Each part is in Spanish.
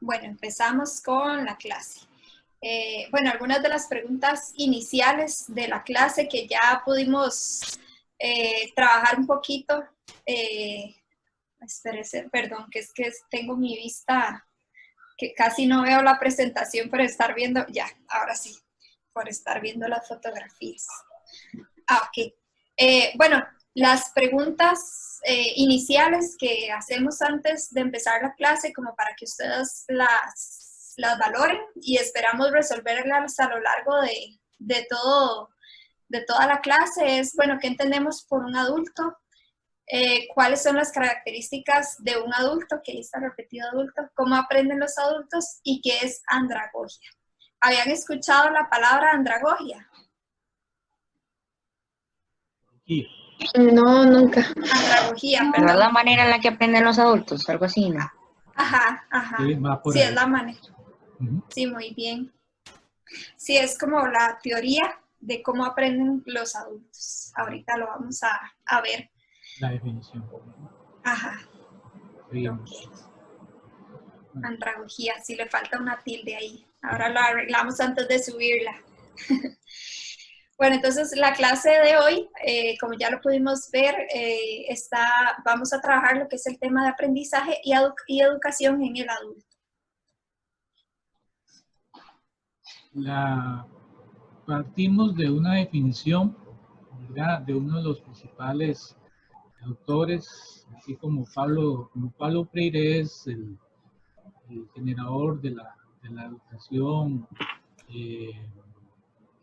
Bueno, empezamos con la clase. Bueno, algunas de las preguntas iniciales de la clase que ya pudimos trabajar un poquito. Espérese, perdón, que es que tengo mi vista, que casi no veo la presentación por estar viendo, ya, ahora sí, por estar viendo las fotografías. Ok. Bueno, las preguntas iniciales que hacemos antes de empezar la clase, como para que ustedes las valoren, y esperamos resolverlas a lo largo de toda la clase, es, bueno, ¿qué entendemos por un adulto? ¿Cuáles son las características de un adulto? Que ahí está repetido adulto. ¿Cómo aprenden los adultos? ¿Y qué es andragogia? ¿Habían escuchado la palabra andragogia? Sí. No, nunca. Andragogía, Pero es perdón. la manera en la que aprenden los adultos, algo así, ¿no? Ajá, ajá. Sí, va por Sí, ahí. es la manera. Ujú. Sí, muy bien. Sí, es como la teoría de cómo aprenden los adultos. Ahorita lo vamos a ver. La definición. Ajá. Seguimos. Ok. Andragogía, sí le falta una tilde ahí. Ahora lo arreglamos antes de subirla. Bueno, entonces la clase de hoy, como ya lo pudimos ver, vamos a trabajar lo que es el tema de aprendizaje y educación en el adulto. Partimos de una definición, ¿verdad?, de uno de los principales autores, así como Pablo Freire es el generador de la educación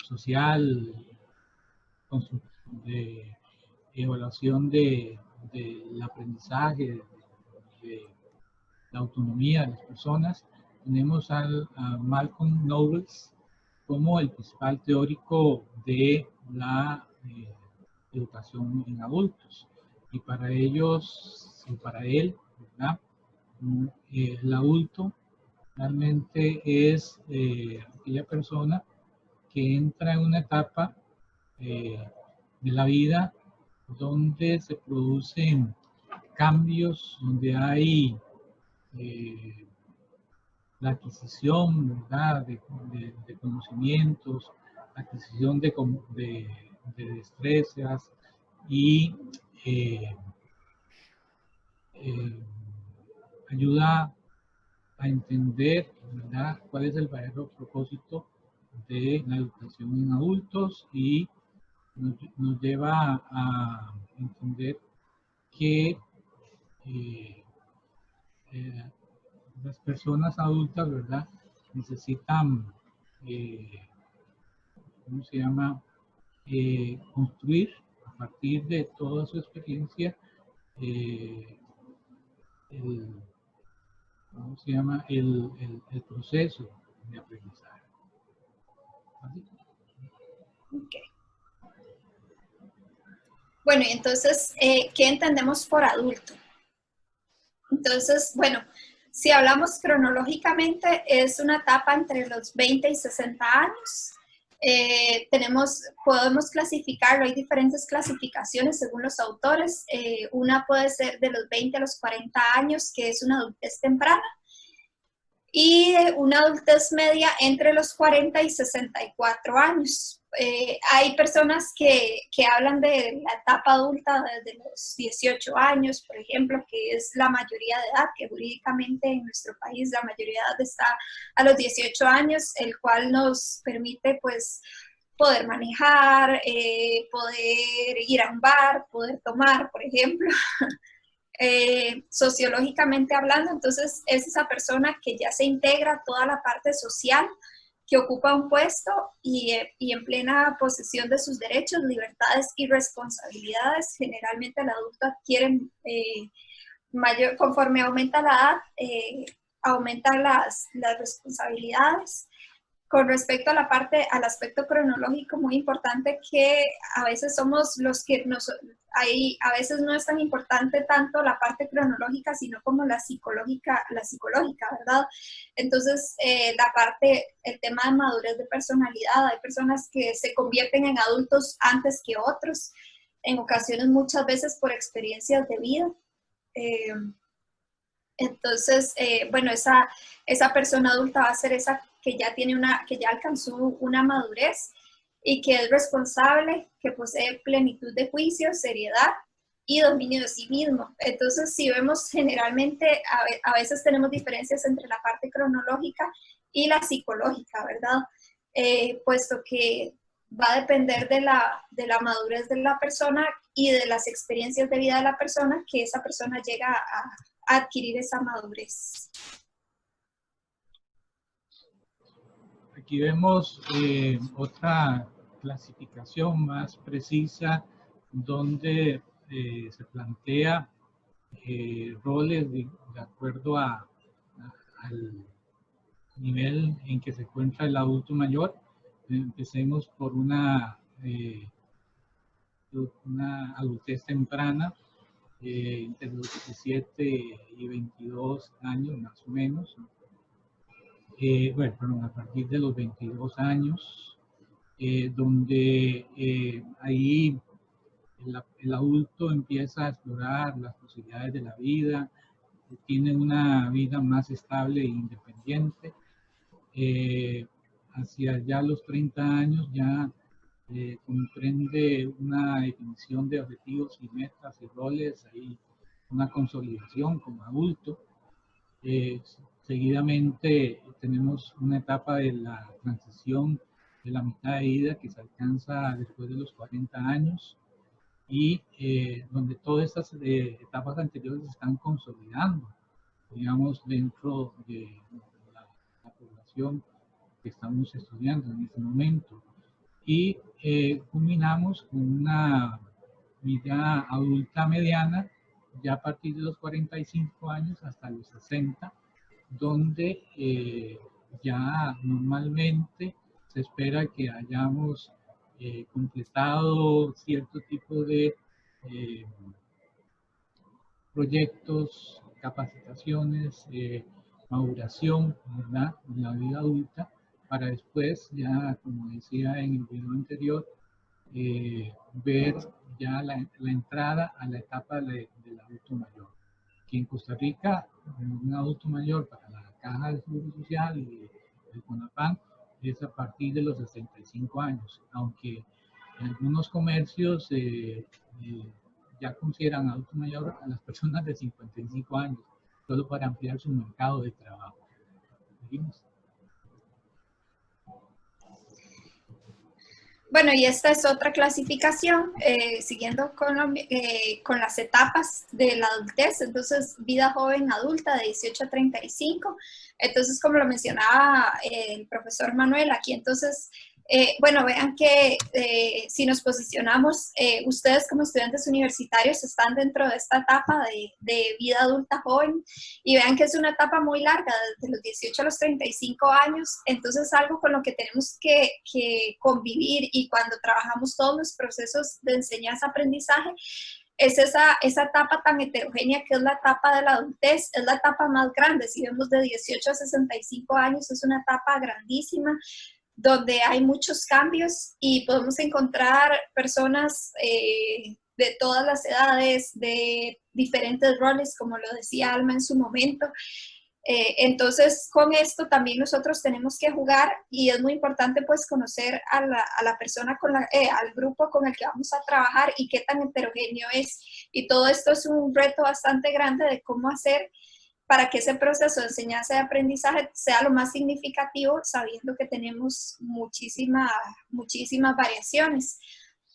social, de evaluación del aprendizaje, de la autonomía de las personas. Tenemos a Malcolm Nobles como el principal teórico de la educación en adultos. Y para ellos, y para él, ¿verdad?, el adulto realmente es aquella persona que entra en una etapa de la vida donde se producen cambios, donde hay la adquisición, ¿verdad?, de conocimientos, adquisición de destrezas y ayuda a entender, ¿verdad?, cuál es el verdadero propósito de la educación en adultos, y nos lleva a entender que las personas adultas, ¿verdad?, necesitan, ¿cómo se llama?, construir a partir de toda su experiencia ¿cómo se llama?, el proceso de aprendizaje. ¿Así? Okay. Bueno, y entonces, ¿qué entendemos por adulto? Entonces, bueno, si hablamos cronológicamente, es una etapa entre los 20 y 60 años. Podemos clasificarlo, hay diferentes clasificaciones según los autores. Una puede ser de los 20 a los 40 años, que es una adultez temprana, y una adultez media entre los 40 y 64 años. Hay personas que hablan de la etapa adulta desde los 18 años, por ejemplo, que es la mayoría de edad, que jurídicamente en nuestro país la mayoría de edad está a los 18 años, el cual nos permite, pues, poder manejar, poder ir a un bar, poder tomar, por ejemplo. Sociológicamente hablando, entonces es esa persona que ya se integra a toda la parte social, que ocupa un puesto y en plena posesión de sus derechos, libertades y responsabilidades. Generalmente el adulto adquiere conforme aumenta la edad, aumentan las responsabilidades. Con respecto a la parte, al aspecto cronológico, muy importante que a veces somos los que a veces no es tan importante tanto la parte cronológica, sino como la psicológica, ¿verdad? Entonces, el tema de madurez de personalidad, hay personas que se convierten en adultos antes que otros, en ocasiones muchas veces por experiencias de vida. Entonces, bueno, esa persona adulta va a ser esa que ya que ya alcanzó una madurez y que es responsable, que posee plenitud de juicio, seriedad y dominio de sí mismo. Entonces, si vemos generalmente, a veces tenemos diferencias entre la parte cronológica y la psicológica, ¿verdad? Puesto que va a depender de la madurez de la persona y de las experiencias de vida de la persona, que esa persona llega a adquirir esa madurez. Aquí vemos otra clasificación más precisa donde se plantea roles de acuerdo al nivel en que se encuentra el adulto mayor. Empecemos por una adultez temprana, entre los 17 y 22 años más o menos. Bueno, perdón, a partir de los 22 años, donde ahí el adulto empieza a explorar las posibilidades de la vida, tiene una vida más estable e independiente. Hacia ya los 30 años ya comprende una definición de objetivos y metas y roles, ahí una consolidación como adulto. Seguidamente tenemos una etapa de la transición de la mitad de vida que se alcanza después de los 40 años y donde todas estas etapas anteriores se están consolidando, digamos, dentro de la población que estamos estudiando en este momento. Y culminamos con una vida adulta mediana ya a partir de los 45 años hasta los 60, donde ya normalmente se espera que hayamos completado cierto tipo de proyectos, capacitaciones, maduración, ¿verdad?, en la vida adulta, para después, ya como decía en el video anterior, ver ya la entrada a la etapa del adulto mayor. Aquí en Costa Rica, un adulto mayor para la Caja de Seguro Social y el CONAPAN es a partir de los 65 años, aunque en algunos comercios ya consideran adulto mayor a las personas de 55 años, solo para ampliar su mercado de trabajo. ¿Seguimos? Bueno, y esta es otra clasificación, siguiendo con las etapas de la adultez. Entonces, vida joven adulta de 18 a 35. Entonces, como lo mencionaba el profesor Manuel, aquí entonces, bueno, vean que si nos posicionamos, ustedes como estudiantes universitarios están dentro de esta etapa de vida adulta joven, y vean que es una etapa muy larga, desde los 18 a los 35 años. Entonces, algo con lo que tenemos que convivir, y cuando trabajamos todos los procesos de enseñanza-aprendizaje, es esa etapa tan heterogénea que es la etapa de la adultez. Es la etapa más grande. Si vemos de 18 a 65 años, es una etapa grandísima, donde hay muchos cambios y podemos encontrar personas de todas las edades, de diferentes roles, como lo decía Alma en su momento. Entonces, con esto también nosotros tenemos que jugar, y es muy importante pues conocer a la persona, al grupo con el que vamos a trabajar y qué tan heterogéneo es. Y todo esto es un reto bastante grande de cómo hacer para que ese proceso de enseñanza y aprendizaje sea lo más significativo, sabiendo que tenemos muchísimas variaciones.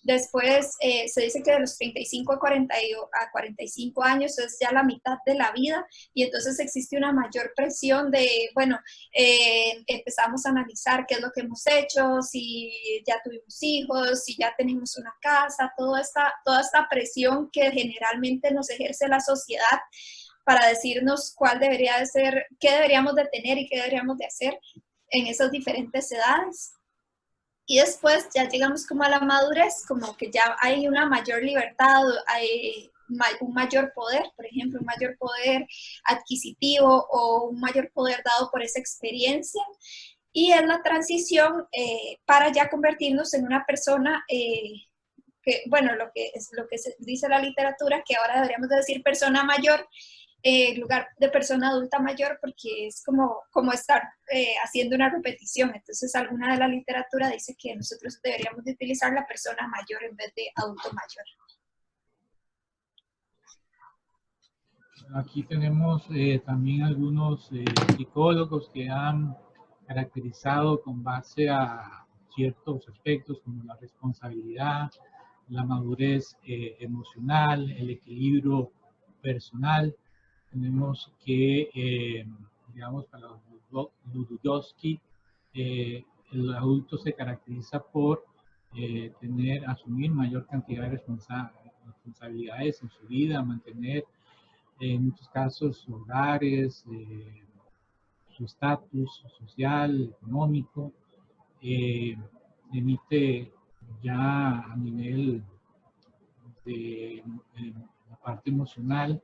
Después se dice que de los 35 a 45 años es ya la mitad de la vida, y entonces existe una mayor presión de, bueno, empezamos a analizar qué es lo que hemos hecho, si ya tuvimos hijos, si ya tenemos una casa, toda esta presión que generalmente nos ejerce la sociedad para decirnos cuál debería de ser, qué deberíamos de tener y qué deberíamos de hacer en esas diferentes edades. Y después ya llegamos como a la madurez, como que ya hay una mayor libertad, hay un mayor poder, por ejemplo, un mayor poder adquisitivo o un mayor poder dado por esa experiencia. Y es la transición para ya convertirnos en una persona que, bueno, lo que se dice la literatura, que ahora deberíamos de decir persona mayor, en lugar de persona adulta mayor, porque es como estar haciendo una repetición. Entonces, alguna de la literatura dice que nosotros deberíamos de utilizar la persona mayor en vez de adulto mayor. Aquí tenemos también algunos psicólogos que han caracterizado con base a ciertos aspectos como la responsabilidad, la madurez emocional, el equilibrio personal. Tenemos que, digamos, para Ludowski, el adulto se caracteriza por asumir mayor cantidad de responsabilidades en su vida, mantener en muchos casos sus hogares, su estatus social, económico, emite ya a nivel de la parte emocional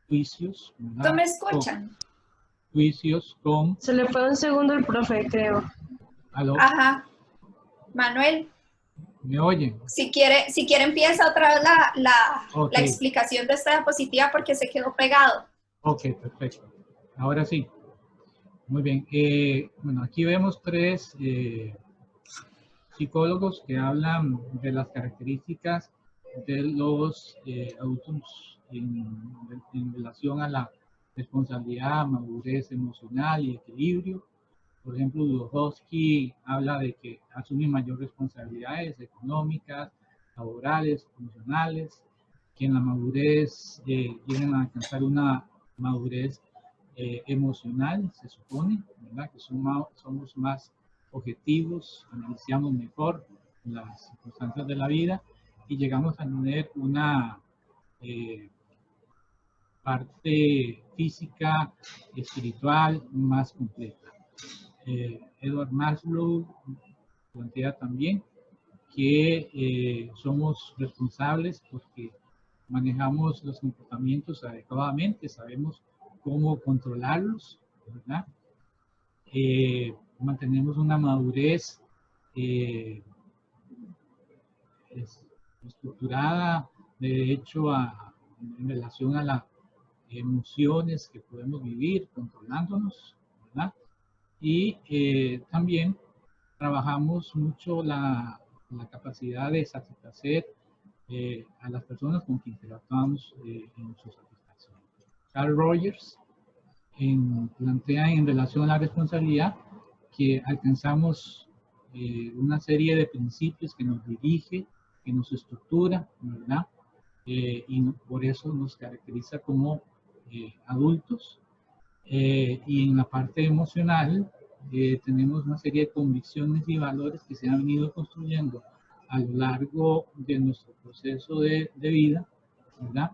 juicios, ¿verdad? ¿No me escuchan? Juicios con... Se le fue un segundo el profe, creo. ¿Aló? Ajá. Manuel, ¿Me oyen? si quiere empieza otra vez la Ok. explicación de esta diapositiva porque se quedó pegado. Ok, perfecto. Ahora sí. Muy bien. Bueno, aquí vemos tres psicólogos que hablan de las características de los adultos en relación a la responsabilidad, madurez emocional y equilibrio. Por ejemplo, Ludowski habla de que asumen mayor responsabilidades económicas, laborales, emocionales, que en la madurez llegan a alcanzar una madurez emocional, se supone, ¿verdad? Que somos más objetivos, analizamos mejor las circunstancias de la vida y llegamos a tener una parte física, espiritual más completa. Edward Maslow plantea también que somos responsables porque manejamos los comportamientos adecuadamente, sabemos cómo controlarlos, ¿verdad? Mantenemos una madurez estructurada, de hecho, en relación a las emociones que podemos vivir controlándonos, ¿verdad? Y también trabajamos mucho la capacidad de satisfacer a las personas con quien interactuamos en su satisfacción. Carl Rogers plantea en relación a la responsabilidad que alcanzamos una serie de principios que nos dirige, que nos estructura, ¿verdad? Y por eso nos caracteriza como adultos. Y en la parte emocional tenemos una serie de convicciones y valores que se han venido construyendo a lo largo de nuestro proceso de vida, ¿verdad?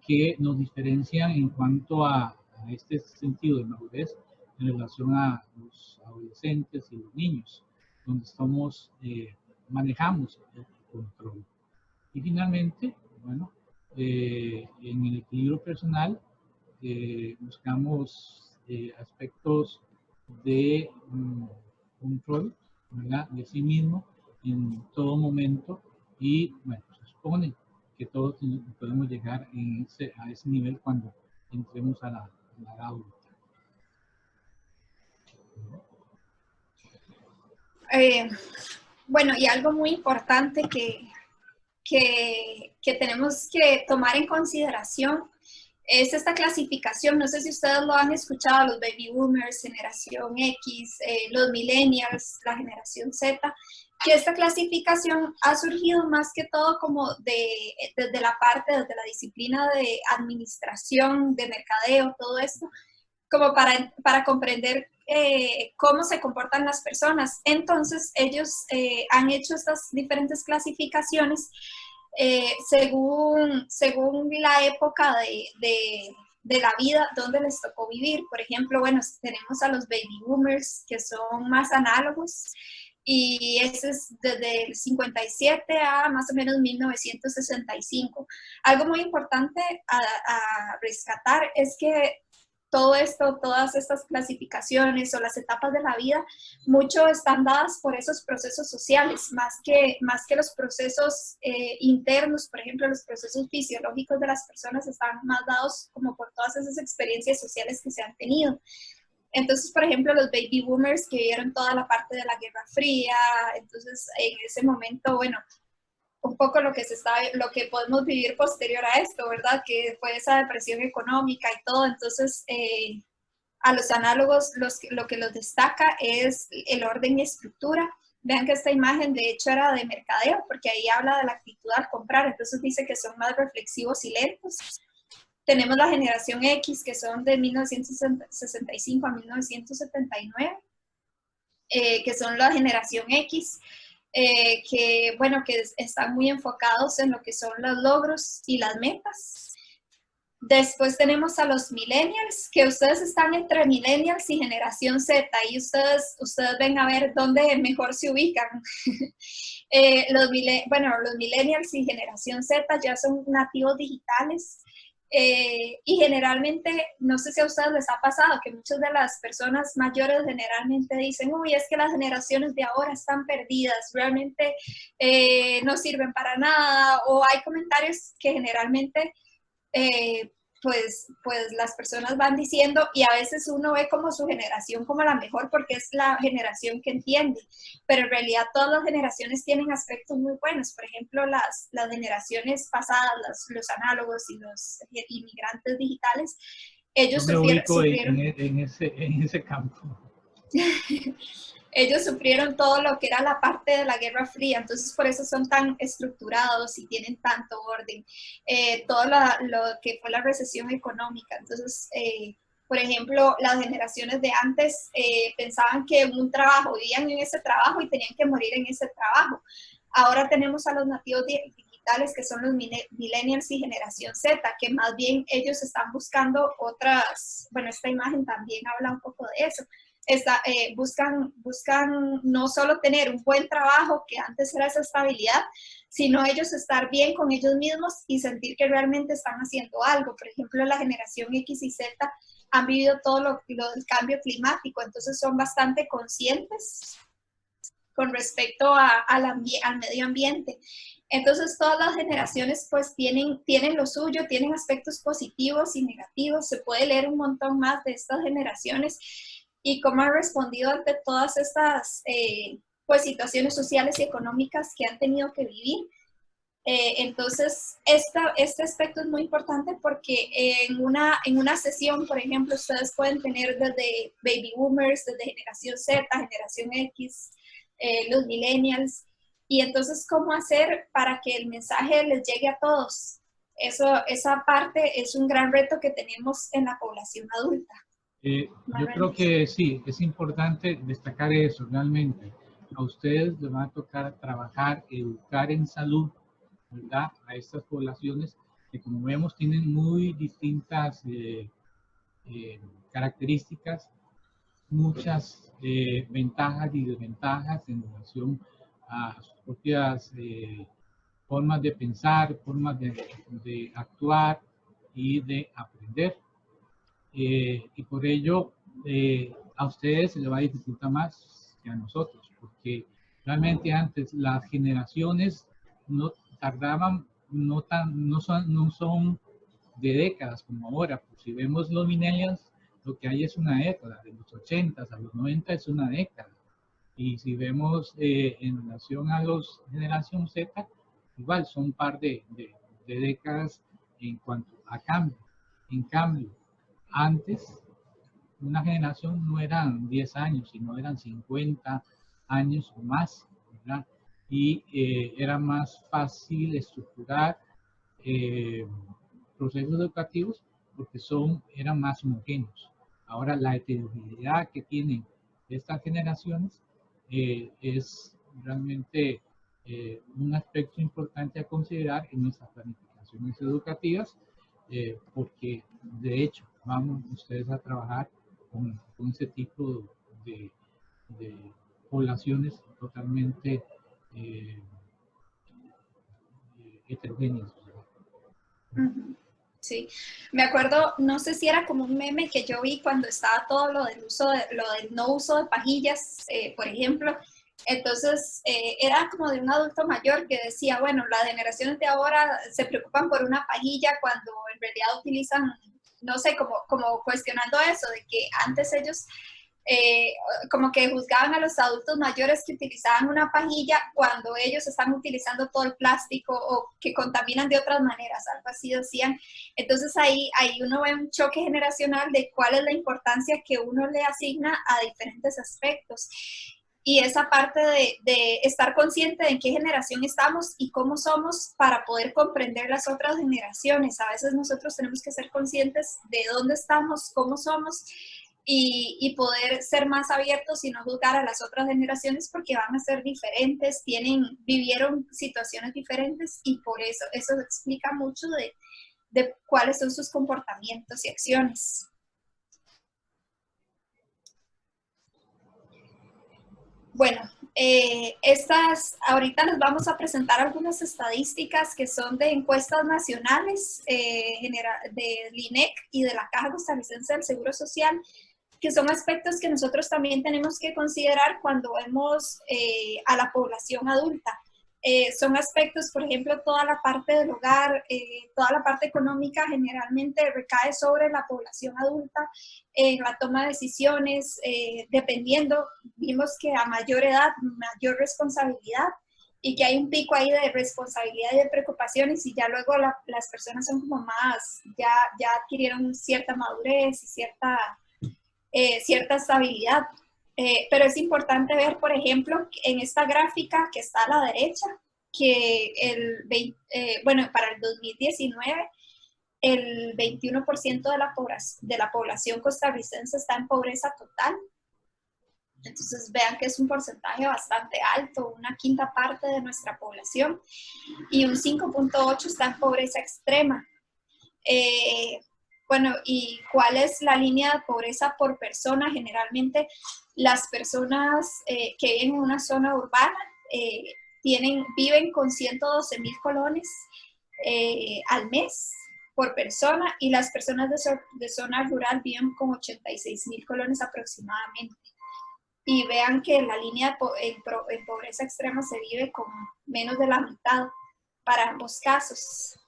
Que nos diferencian en cuanto a este sentido de madurez en relación a los adolescentes y los niños, donde manejamos el control. Y finalmente, bueno, en el equilibrio personal buscamos aspectos de control, ¿verdad? De sí mismo en todo momento y bueno, se supone que todos podemos llegar a ese nivel cuando entremos a la edad adulta. Bueno, y algo muy importante que tenemos que tomar en consideración es esta clasificación. No sé si ustedes lo han escuchado, los baby boomers, generación X, los millennials, la generación Z, que esta clasificación ha surgido más que todo como desde la disciplina de administración, de mercadeo, todo esto, como para comprender cómo se comportan las personas. Entonces, ellos han hecho estas diferentes clasificaciones según la época de la vida donde les tocó vivir. Por ejemplo, bueno, tenemos a los baby boomers, que son más análogos, y ese es desde el 57 a más o menos 1965. Algo muy importante a rescatar es que todo esto, todas estas clasificaciones o las etapas de la vida, mucho están dadas por esos procesos sociales, más que los procesos internos, por ejemplo, los procesos fisiológicos de las personas están más dados como por todas esas experiencias sociales que se han tenido. Entonces, por ejemplo, los baby boomers que vieron toda la parte de la Guerra Fría, entonces en ese momento, bueno, un poco lo que podemos vivir posterior a esto, ¿verdad? Que fue esa depresión económica y todo. Entonces, a los análogos lo que los destaca es el orden y estructura. Vean que esta imagen de hecho era de mercadeo, porque ahí habla de la actitud al comprar, entonces dice que son más reflexivos y lentos. Tenemos la generación X, que son de 1965 a 1979, que son la generación X, que, bueno, que están muy enfocados en lo que son los logros y las metas. Después tenemos a los millennials, que ustedes están entre millennials y generación Z, y ustedes ven a ver dónde mejor se ubican. Los millennials y generación Z ya son nativos digitales, y generalmente, no sé si a ustedes les ha pasado que muchas de las personas mayores generalmente dicen, uy, es que las generaciones de ahora están perdidas, realmente no sirven para nada, o hay comentarios que generalmente pues las personas van diciendo, y a veces uno ve como su generación como la mejor porque es la generación que entiende, pero en realidad todas las generaciones tienen aspectos muy buenos. Por ejemplo, las generaciones pasadas, los análogos y los inmigrantes digitales, ellos Yo me ubico sufrieron en ese campo. Ellos sufrieron todo lo que era la parte de la Guerra Fría, entonces por eso son tan estructurados y tienen tanto orden. Todo lo que fue la recesión económica, entonces, por ejemplo, las generaciones de antes pensaban que un trabajo, vivían en ese trabajo y tenían que morir en ese trabajo. Ahora tenemos a los nativos digitales, que son los millennials y generación Z, que más bien ellos están buscando otras, bueno, esta imagen también habla un poco de eso. Buscan no solo tener un buen trabajo, que antes era esa estabilidad, sino ellos estar bien con ellos mismos y sentir que realmente están haciendo algo. Por ejemplo, la generación X y Z han vivido todo lo del cambio climático, entonces son bastante conscientes con respecto al medio ambiente. Entonces todas las generaciones pues tienen lo suyo, tienen aspectos positivos y negativos, se puede leer un montón más de estas generaciones y cómo han respondido ante todas estas pues situaciones sociales y económicas que han tenido que vivir. Entonces, este aspecto es muy importante porque en una sesión, por ejemplo, ustedes pueden tener desde baby boomers, desde generación Z, generación X, los millennials, y entonces, ¿cómo hacer para que el mensaje les llegue a todos? Esa parte es un gran reto que tenemos en la población adulta. Yo creo que sí, es importante destacar eso realmente. A ustedes les va a tocar trabajar, educar en salud, ¿verdad? A estas poblaciones que, como vemos, tienen muy distintas características, muchas ventajas y desventajas en relación a sus propias formas de pensar, formas de actuar y de aprender. Y por ello a ustedes se les va a dificultar más que a nosotros, porque realmente antes las generaciones no tardaban, no son de décadas como ahora. Pues si vemos los millennials, lo que hay es una década, de los 80 a los 90 es una década. Y si vemos en relación a los generación Z, igual son un par de décadas en cuanto a cambio. En cambio, antes, una generación no eran 10 años, sino eran 50 años o más, ¿verdad? Y era más fácil estructurar procesos educativos porque eran más homogéneos. Ahora, la heterogeneidad que tienen estas generaciones es realmente un aspecto importante a considerar en nuestras planificaciones educativas, porque de hecho vamos ustedes a trabajar con ese tipo de poblaciones totalmente heterogéneas. Uh-huh. Sí, me acuerdo, no sé si era como un meme que yo vi cuando estaba todo lo del lo del no uso de pajillas, por ejemplo. Entonces, era como de un adulto mayor que decía, bueno, las generaciones de ahora se preocupan por una pajilla cuando en realidad utilizan, no sé, como cuestionando eso, de que antes ellos eh, como que juzgaban a los adultos mayores que utilizaban una pajilla cuando ellos están utilizando todo el plástico o que contaminan de otras maneras, algo así decían. Entonces ahí uno ve un choque generacional de cuál es la importancia que uno le asigna a diferentes aspectos. Y esa parte de estar consciente de en qué generación estamos y cómo somos para poder comprender las otras generaciones. A veces nosotros tenemos que ser conscientes de dónde estamos, cómo somos y poder ser más abiertos y no juzgar a las otras generaciones porque van a ser diferentes, vivieron situaciones diferentes y por eso explica mucho de cuáles son sus comportamientos y acciones. Bueno, ahorita les vamos a presentar algunas estadísticas que son de encuestas nacionales del INEC y de la Caja Costarricense del Seguro Social, que son aspectos que nosotros también tenemos que considerar cuando vemos a la población adulta. Son aspectos, por ejemplo, toda la parte del hogar, toda la parte económica generalmente recae sobre la población adulta en la toma de decisiones, dependiendo, vimos que a mayor edad, mayor responsabilidad, y que hay un pico ahí de responsabilidad y de preocupaciones y ya luego las personas son como más, ya adquirieron cierta madurez y cierta estabilidad. Pero es importante ver, por ejemplo, en esta gráfica que está a la derecha, que para el 2019, el 21% de la población costarricense está en pobreza total. Entonces vean que es un porcentaje bastante alto, una quinta parte de nuestra población, y un 5.8 está en pobreza extrema. Bueno, ¿y cuál es la línea de pobreza por persona? Generalmente las personas que viven en una zona urbana viven con 112,000 colones al mes por persona y las personas de zona rural viven con 86,000 colones aproximadamente. Y vean que la línea en pobreza extrema se vive con menos de la mitad para ambos casos.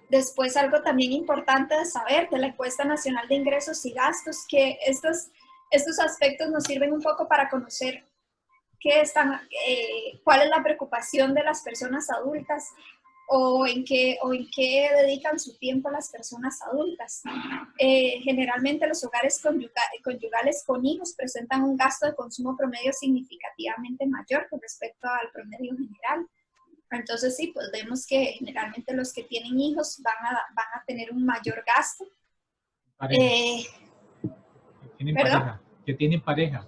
Después, algo también importante de saber de la Encuesta Nacional de Ingresos y Gastos, que estos aspectos nos sirven un poco para conocer cuál es la preocupación de las personas adultas o en qué dedican su tiempo las personas adultas. Generalmente los hogares conyugales con hijos presentan un gasto de consumo promedio significativamente mayor con respecto al promedio general. Entonces sí, pues vemos que generalmente los que tienen hijos van a tener un mayor gasto. Que tienen pareja.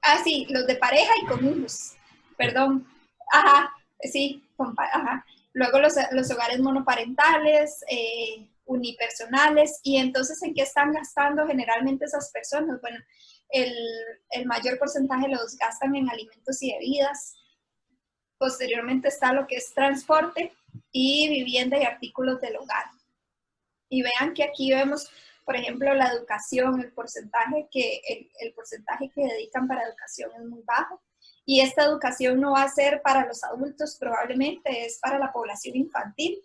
Ah, sí, los de pareja y con hijos. Perdón. Ajá, sí, ajá. Luego los hogares monoparentales, unipersonales, y entonces ¿en qué están gastando generalmente esas personas? Bueno, el mayor porcentaje los gastan en alimentos y bebidas. Posteriormente está lo que es transporte y vivienda y artículos del hogar. Y vean que aquí vemos, por ejemplo, la educación, el porcentaje que dedican para educación es muy bajo. Y esta educación no va a ser para los adultos, probablemente es para la población infantil.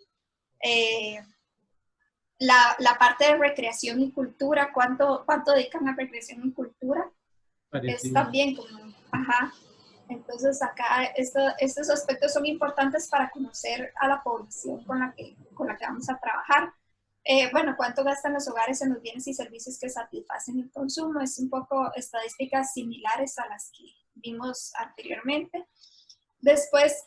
La parte de recreación y cultura, ¿cuánto dedican a recreación y cultura? Parecido. Es también como, ajá. Entonces acá estos aspectos son importantes para conocer a la población con la que vamos a trabajar. Bueno, ¿cuánto gastan los hogares en los bienes y servicios que satisfacen el consumo? Es un poco estadísticas similares a las que vimos anteriormente. Después,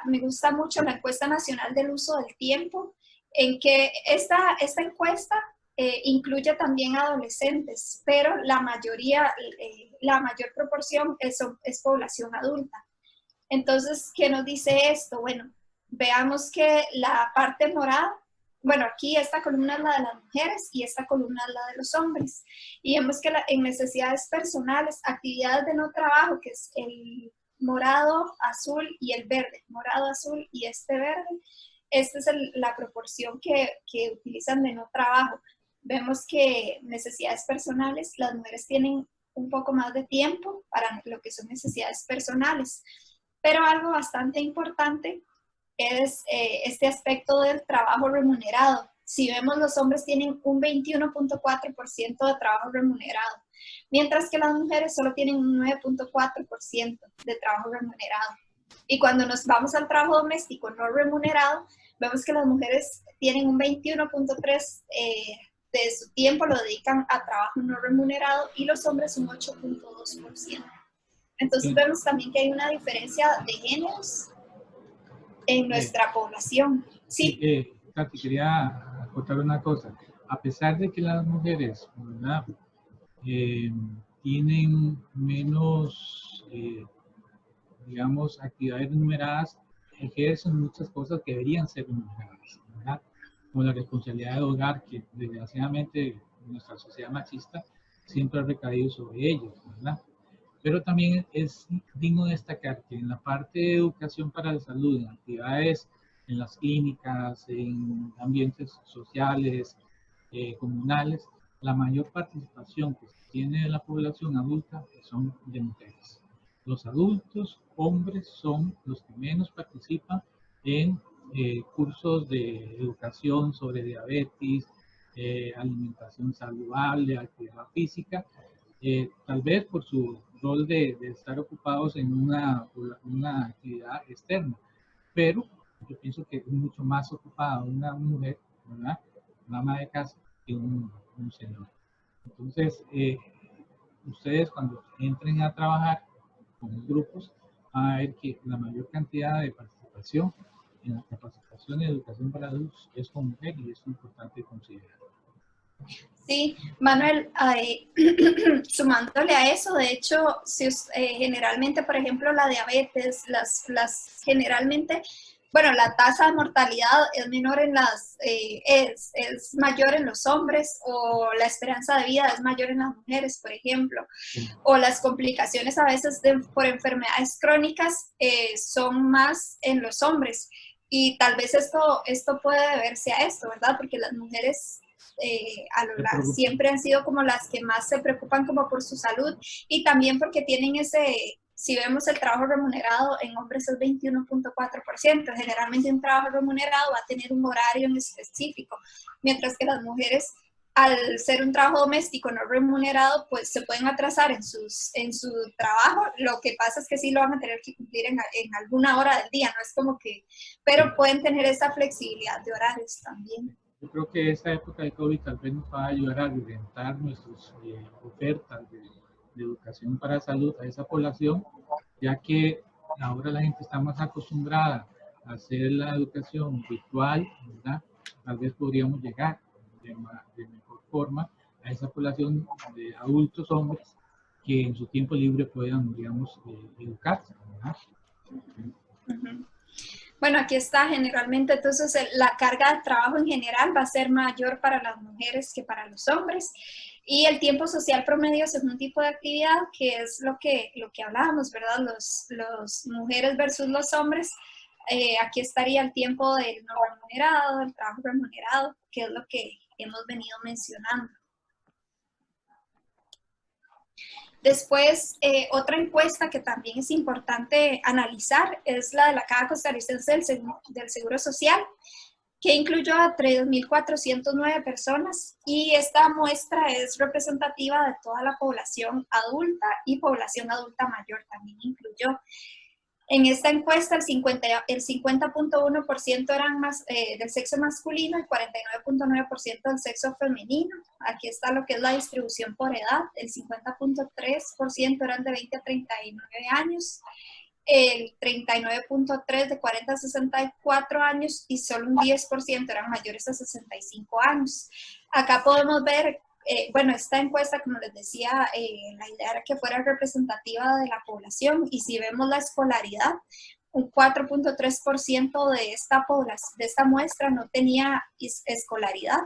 me gusta mucho la encuesta nacional del uso del tiempo, en que esta encuesta incluye también adolescentes, pero la mayor proporción es población adulta. Entonces, ¿qué nos dice esto? Bueno, veamos que la parte morada, bueno, aquí esta columna es la de las mujeres y esta columna es la de los hombres. Y vemos que en necesidades personales, actividades de no trabajo, que es el morado, azul y el verde, morado, azul y este verde, esta es la proporción que utilizan de no trabajo. Vemos que necesidades personales, las mujeres tienen un poco más de tiempo para lo que son necesidades personales. Pero algo bastante importante es este aspecto del trabajo remunerado. Si vemos, los hombres tienen un 21.4% de trabajo remunerado, mientras que las mujeres solo tienen un 9.4% de trabajo remunerado. Y cuando nos vamos al trabajo doméstico no remunerado, vemos que las mujeres tienen un 21.3% de su tiempo lo dedican a trabajo no remunerado y los hombres un 8.2%. Entonces vemos también que hay una diferencia de géneros en nuestra población. Sí. Tati, quería acotar una cosa. A pesar de que las mujeres, ¿verdad? Tienen menos, digamos, actividades numeradas, ejercen muchas cosas que deberían ser numeradas, ¿verdad? Como la responsabilidad del hogar, que desgraciadamente nuestra sociedad machista siempre ha recaído sobre ellos, ¿verdad? Pero también es digno destacar que en la parte de educación para la salud, en actividades en las clínicas, en ambientes sociales, comunales, la mayor participación que se tiene de la población adulta son de mujeres. Los adultos, hombres, son los que menos participan en cursos de educación sobre diabetes, alimentación saludable, actividad física, tal vez por su rol de estar ocupados en una actividad externa, pero yo pienso que es mucho más ocupada una mujer, ¿verdad? Una ama de casa, que un señor. Entonces, ustedes cuando entren a trabajar con los grupos, van a ver que la mayor cantidad de participación en la capacitación y educación para adultos es con mujeres y es importante considerar. Sí, Manuel, sumándole a eso, de hecho, si, generalmente, por ejemplo, la diabetes, generalmente, bueno, la tasa de mortalidad es menor en es mayor en los hombres, o la esperanza de vida es mayor en las mujeres, por ejemplo, o las complicaciones a veces por enfermedades crónicas son más en los hombres, y tal vez esto puede deberse a esto, ¿verdad? Porque las mujeres siempre han sido como las que más se preocupan como por su salud, y también porque tienen si vemos el trabajo remunerado en hombres es 21.4%, generalmente un trabajo remunerado va a tener un horario en específico, mientras que las mujeres, al ser un trabajo doméstico no remunerado, pues se pueden atrasar en su trabajo. Lo que pasa es que sí lo van a tener que cumplir en alguna hora del día, no es como que, pero pueden tener esa flexibilidad de horarios también. Yo creo que esta época de COVID tal vez nos va a ayudar a orientar nuestras ofertas de educación para salud a esa población, ya que ahora la gente está más acostumbrada a hacer la educación virtual, ¿verdad? Tal vez podríamos llegar de mejor forma a esa población de adultos hombres que en su tiempo libre puedan, digamos, educarse, ¿verdad? Bueno, aquí está generalmente, entonces la carga de trabajo en general va a ser mayor para las mujeres que para los hombres, y el tiempo social promedio según un tipo de actividad, que es lo que hablábamos, ¿verdad? Los mujeres versus los hombres, aquí estaría el tiempo del no remunerado, el trabajo remunerado, que es lo que hemos venido mencionando. Después, otra encuesta que también es importante analizar es la de la Caja Costarricense del Seguro Social, que incluyó a 3.409 personas, y esta muestra es representativa de toda la población adulta y población adulta mayor también incluyó. En esta encuesta, el 50.1% eran del sexo masculino y 49.9% del sexo femenino. Aquí está lo que es la distribución por edad. El 50.3% eran de 20 a 39 años, el 39.3% de 40 a 64 años y solo un 10% eran mayores a 65 años. Acá podemos ver, bueno, esta encuesta, como les decía, la idea era que fuera representativa de la población, y si vemos la escolaridad, un 4.3% de esta muestra no tenía escolaridad,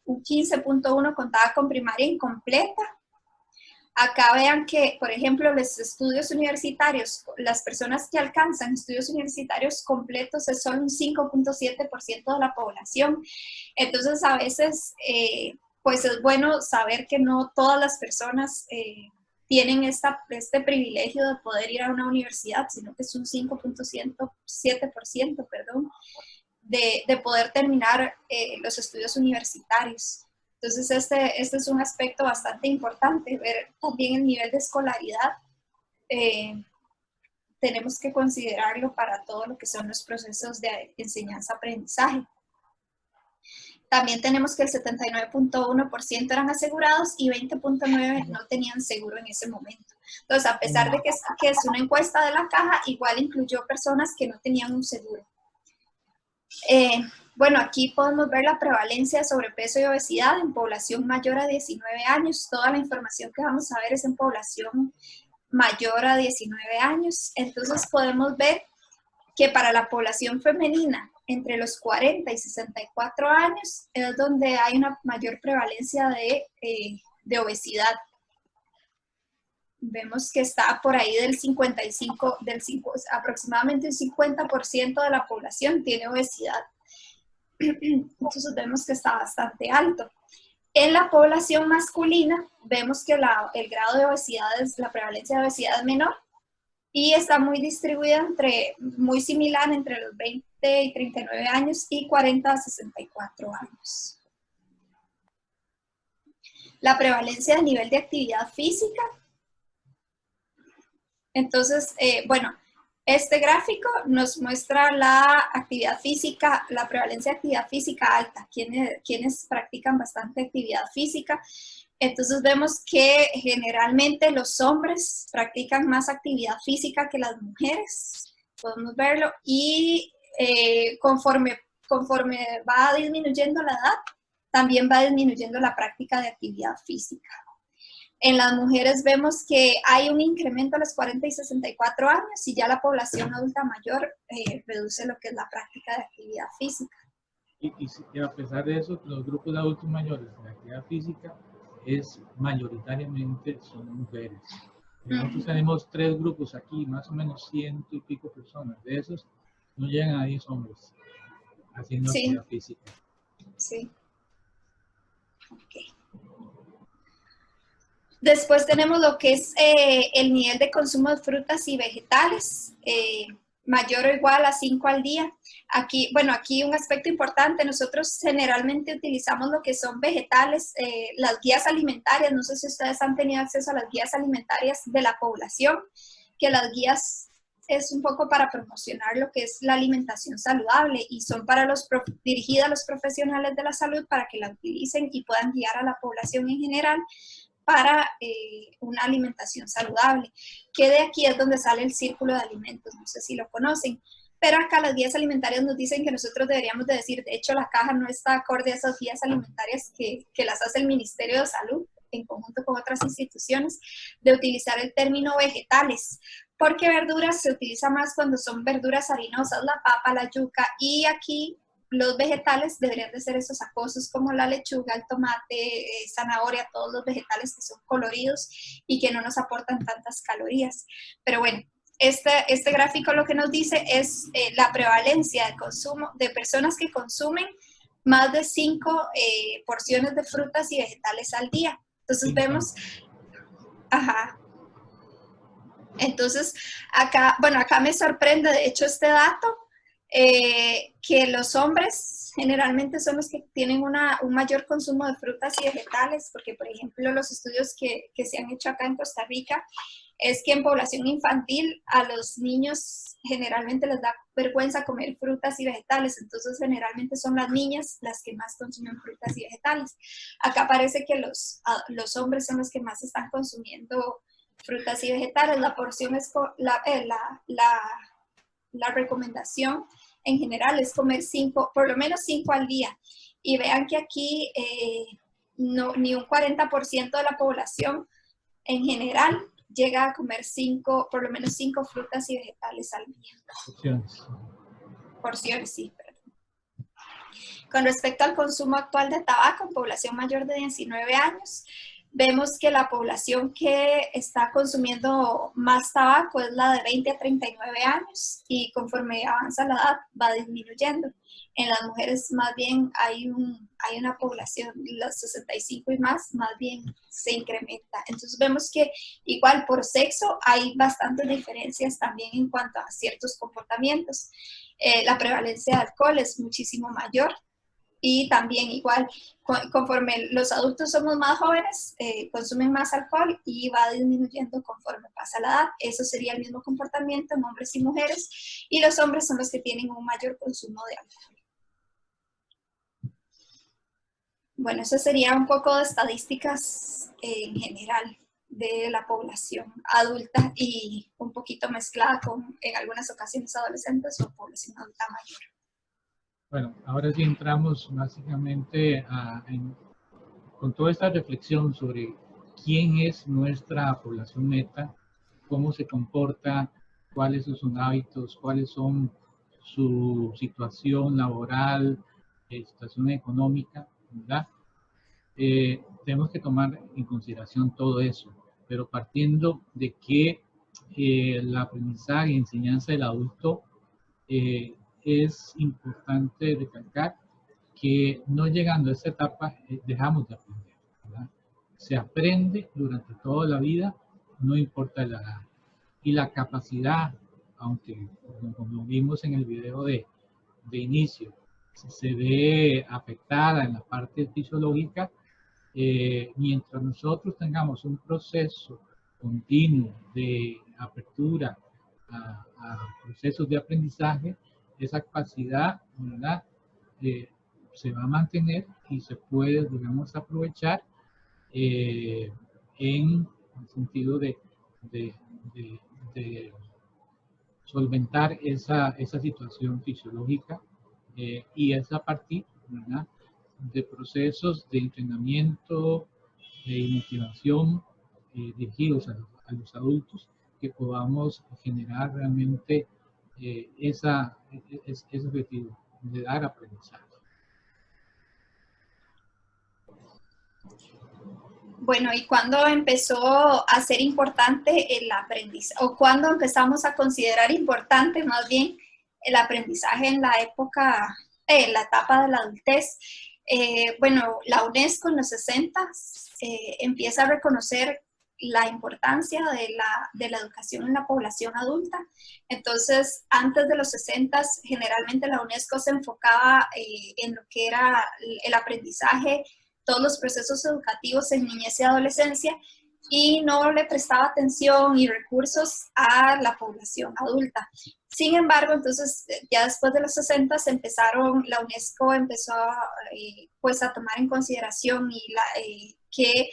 un 15.1% contaba con primaria incompleta. Acá vean que, por ejemplo, los estudios universitarios, las personas que alcanzan estudios universitarios completos es solo un 5.7% de la población. Entonces, a veces, pues es bueno saber que no todas las personas tienen este privilegio de poder ir a una universidad, sino que es un 5.7%, perdón, de poder terminar los estudios universitarios. Entonces, este es un aspecto bastante importante, ver también el nivel de escolaridad. Tenemos que considerarlo para todo lo que son los procesos de enseñanza-aprendizaje. También tenemos que el 79.1% eran asegurados y 20.9% no tenían seguro en ese momento. Entonces, a pesar de que es una encuesta de la caja, igual incluyó personas que no tenían un seguro. Bueno, aquí podemos ver la prevalencia de sobrepeso y obesidad en población mayor a 19 años. Toda la información que vamos a ver es en población mayor a 19 años. Entonces podemos ver que para la población femenina entre los 40 y 64 años es donde hay una mayor prevalencia de obesidad. Vemos que está por ahí aproximadamente un 50% de la población tiene obesidad. Entonces vemos que está bastante alto. En la población masculina vemos que el grado de obesidad, la prevalencia de obesidad es menor y está muy distribuida muy similar entre los 20 y 39 años y 40 a 64 años. La prevalencia de nivel de actividad física. Entonces, bueno, este gráfico nos muestra la actividad física, la prevalencia de actividad física alta, quienes practican bastante actividad física. Entonces vemos que generalmente los hombres practican más actividad física que las mujeres, podemos verlo, y conforme va disminuyendo la edad, también va disminuyendo la práctica de actividad física. En las mujeres vemos que hay un incremento a los 40 y 64 años y ya la población adulta mayor reduce lo que es la práctica de actividad física. Y a pesar de eso, los grupos de adultos mayores de actividad física mayoritariamente son mujeres. Nosotros tenemos 3 grupos aquí, más o menos 100 y pico personas. De esos no llegan a 10 hombres haciendo actividad física. Sí. Okay. Después tenemos lo que es el nivel de consumo de frutas y vegetales, mayor o igual a 5 al día. Aquí, bueno, aquí un aspecto importante, nosotros generalmente utilizamos lo que son vegetales, las guías alimentarias, no sé si ustedes han tenido acceso a las guías alimentarias de la población, que las guías es un poco para promocionar lo que es la alimentación saludable y son dirigidas a los profesionales de la salud para que la utilicen y puedan guiar a la población en general para una alimentación saludable, que de aquí es donde sale el círculo de alimentos, no sé si lo conocen, pero acá las guías alimentarias nos dicen que nosotros deberíamos de decir, de hecho la caja no está acorde a esas guías alimentarias que las hace el Ministerio de Salud, en conjunto con otras instituciones, de utilizar el término vegetales, porque verduras se utiliza más cuando son verduras harinosas, la papa, la yuca, y aquí los vegetales deberían de ser esos acuosos como la lechuga, el tomate, zanahoria, todos los vegetales que son coloridos y que no nos aportan tantas calorías. Pero bueno, este gráfico lo que nos dice es la prevalencia de consumo de personas que consumen más de 5 porciones de frutas y vegetales al día. Entonces vemos, entonces acá, bueno, acá me sorprende de hecho este dato, que los hombres generalmente son los que tienen un mayor consumo de frutas y vegetales, porque por ejemplo los estudios que se han hecho acá en Costa Rica es que en población infantil a los niños generalmente les da vergüenza comer frutas y vegetales, entonces generalmente son las niñas las que más consumen frutas y vegetales. Acá parece que los hombres son los que más están consumiendo frutas y vegetales. La porción es la recomendación en general es comer por lo menos 5 al día. Y vean que aquí ni un 40% de la población en general llega a comer por lo menos 5 frutas y vegetales al día. Porciones, sí, perdón. Con respecto al consumo actual de tabaco en población mayor de 19 años, vemos que la población que está consumiendo más tabaco es la de 20 a 39 años y conforme avanza la edad va disminuyendo. En las mujeres más bien hay una población, los 65 y más bien se incrementa. Entonces vemos que igual por sexo hay bastantes diferencias también en cuanto a ciertos comportamientos. La prevalencia de alcohol es muchísimo mayor. Y también igual, conforme los adultos somos más jóvenes, consumen más alcohol y va disminuyendo conforme pasa la edad. Eso sería el mismo comportamiento en hombres y mujeres, y los hombres son los que tienen un mayor consumo de alcohol. Bueno, eso sería un poco de estadísticas en general de la población adulta y un poquito mezclada con, en algunas ocasiones, adolescentes o población adulta mayor. Bueno, ahora sí entramos básicamente con toda esta reflexión sobre quién es nuestra población meta, cómo se comporta, cuáles son sus hábitos, cuáles son su situación laboral, situación económica, ¿verdad? Tenemos que tomar en consideración todo eso, pero partiendo de que el aprendizaje y enseñanza del adulto es importante recalcar que no llegando a esta etapa dejamos de aprender, ¿verdad? Se aprende durante toda la vida, no importa la edad. Y la capacidad, aunque como vimos en el video de inicio, se ve afectada en la parte fisiológica, mientras nosotros tengamos un proceso continuo de apertura a procesos de aprendizaje, esa capacidad, ¿verdad? Se va a mantener y se puede, digamos, aprovechar en el sentido de, de solventar esa situación fisiológica y es a partir, ¿verdad?, de procesos de entrenamiento y motivación dirigidos a los adultos que podamos generar realmente ese objetivo de dar aprendizaje. Bueno, ¿y cuándo empezó a ser importante el aprendizaje? ¿O cuándo empezamos a considerar importante más bien el aprendizaje en la época, en la etapa de la adultez? Bueno, la UNESCO en los 60 empieza a reconocer la importancia de la educación en la población adulta. Entonces, antes de los 60, generalmente la UNESCO se enfocaba en lo que era el aprendizaje, todos los procesos educativos en niñez y adolescencia, y no le prestaba atención y recursos a la población adulta. Sin embargo, entonces, ya después de los 60 la UNESCO empezó pues a tomar en consideración que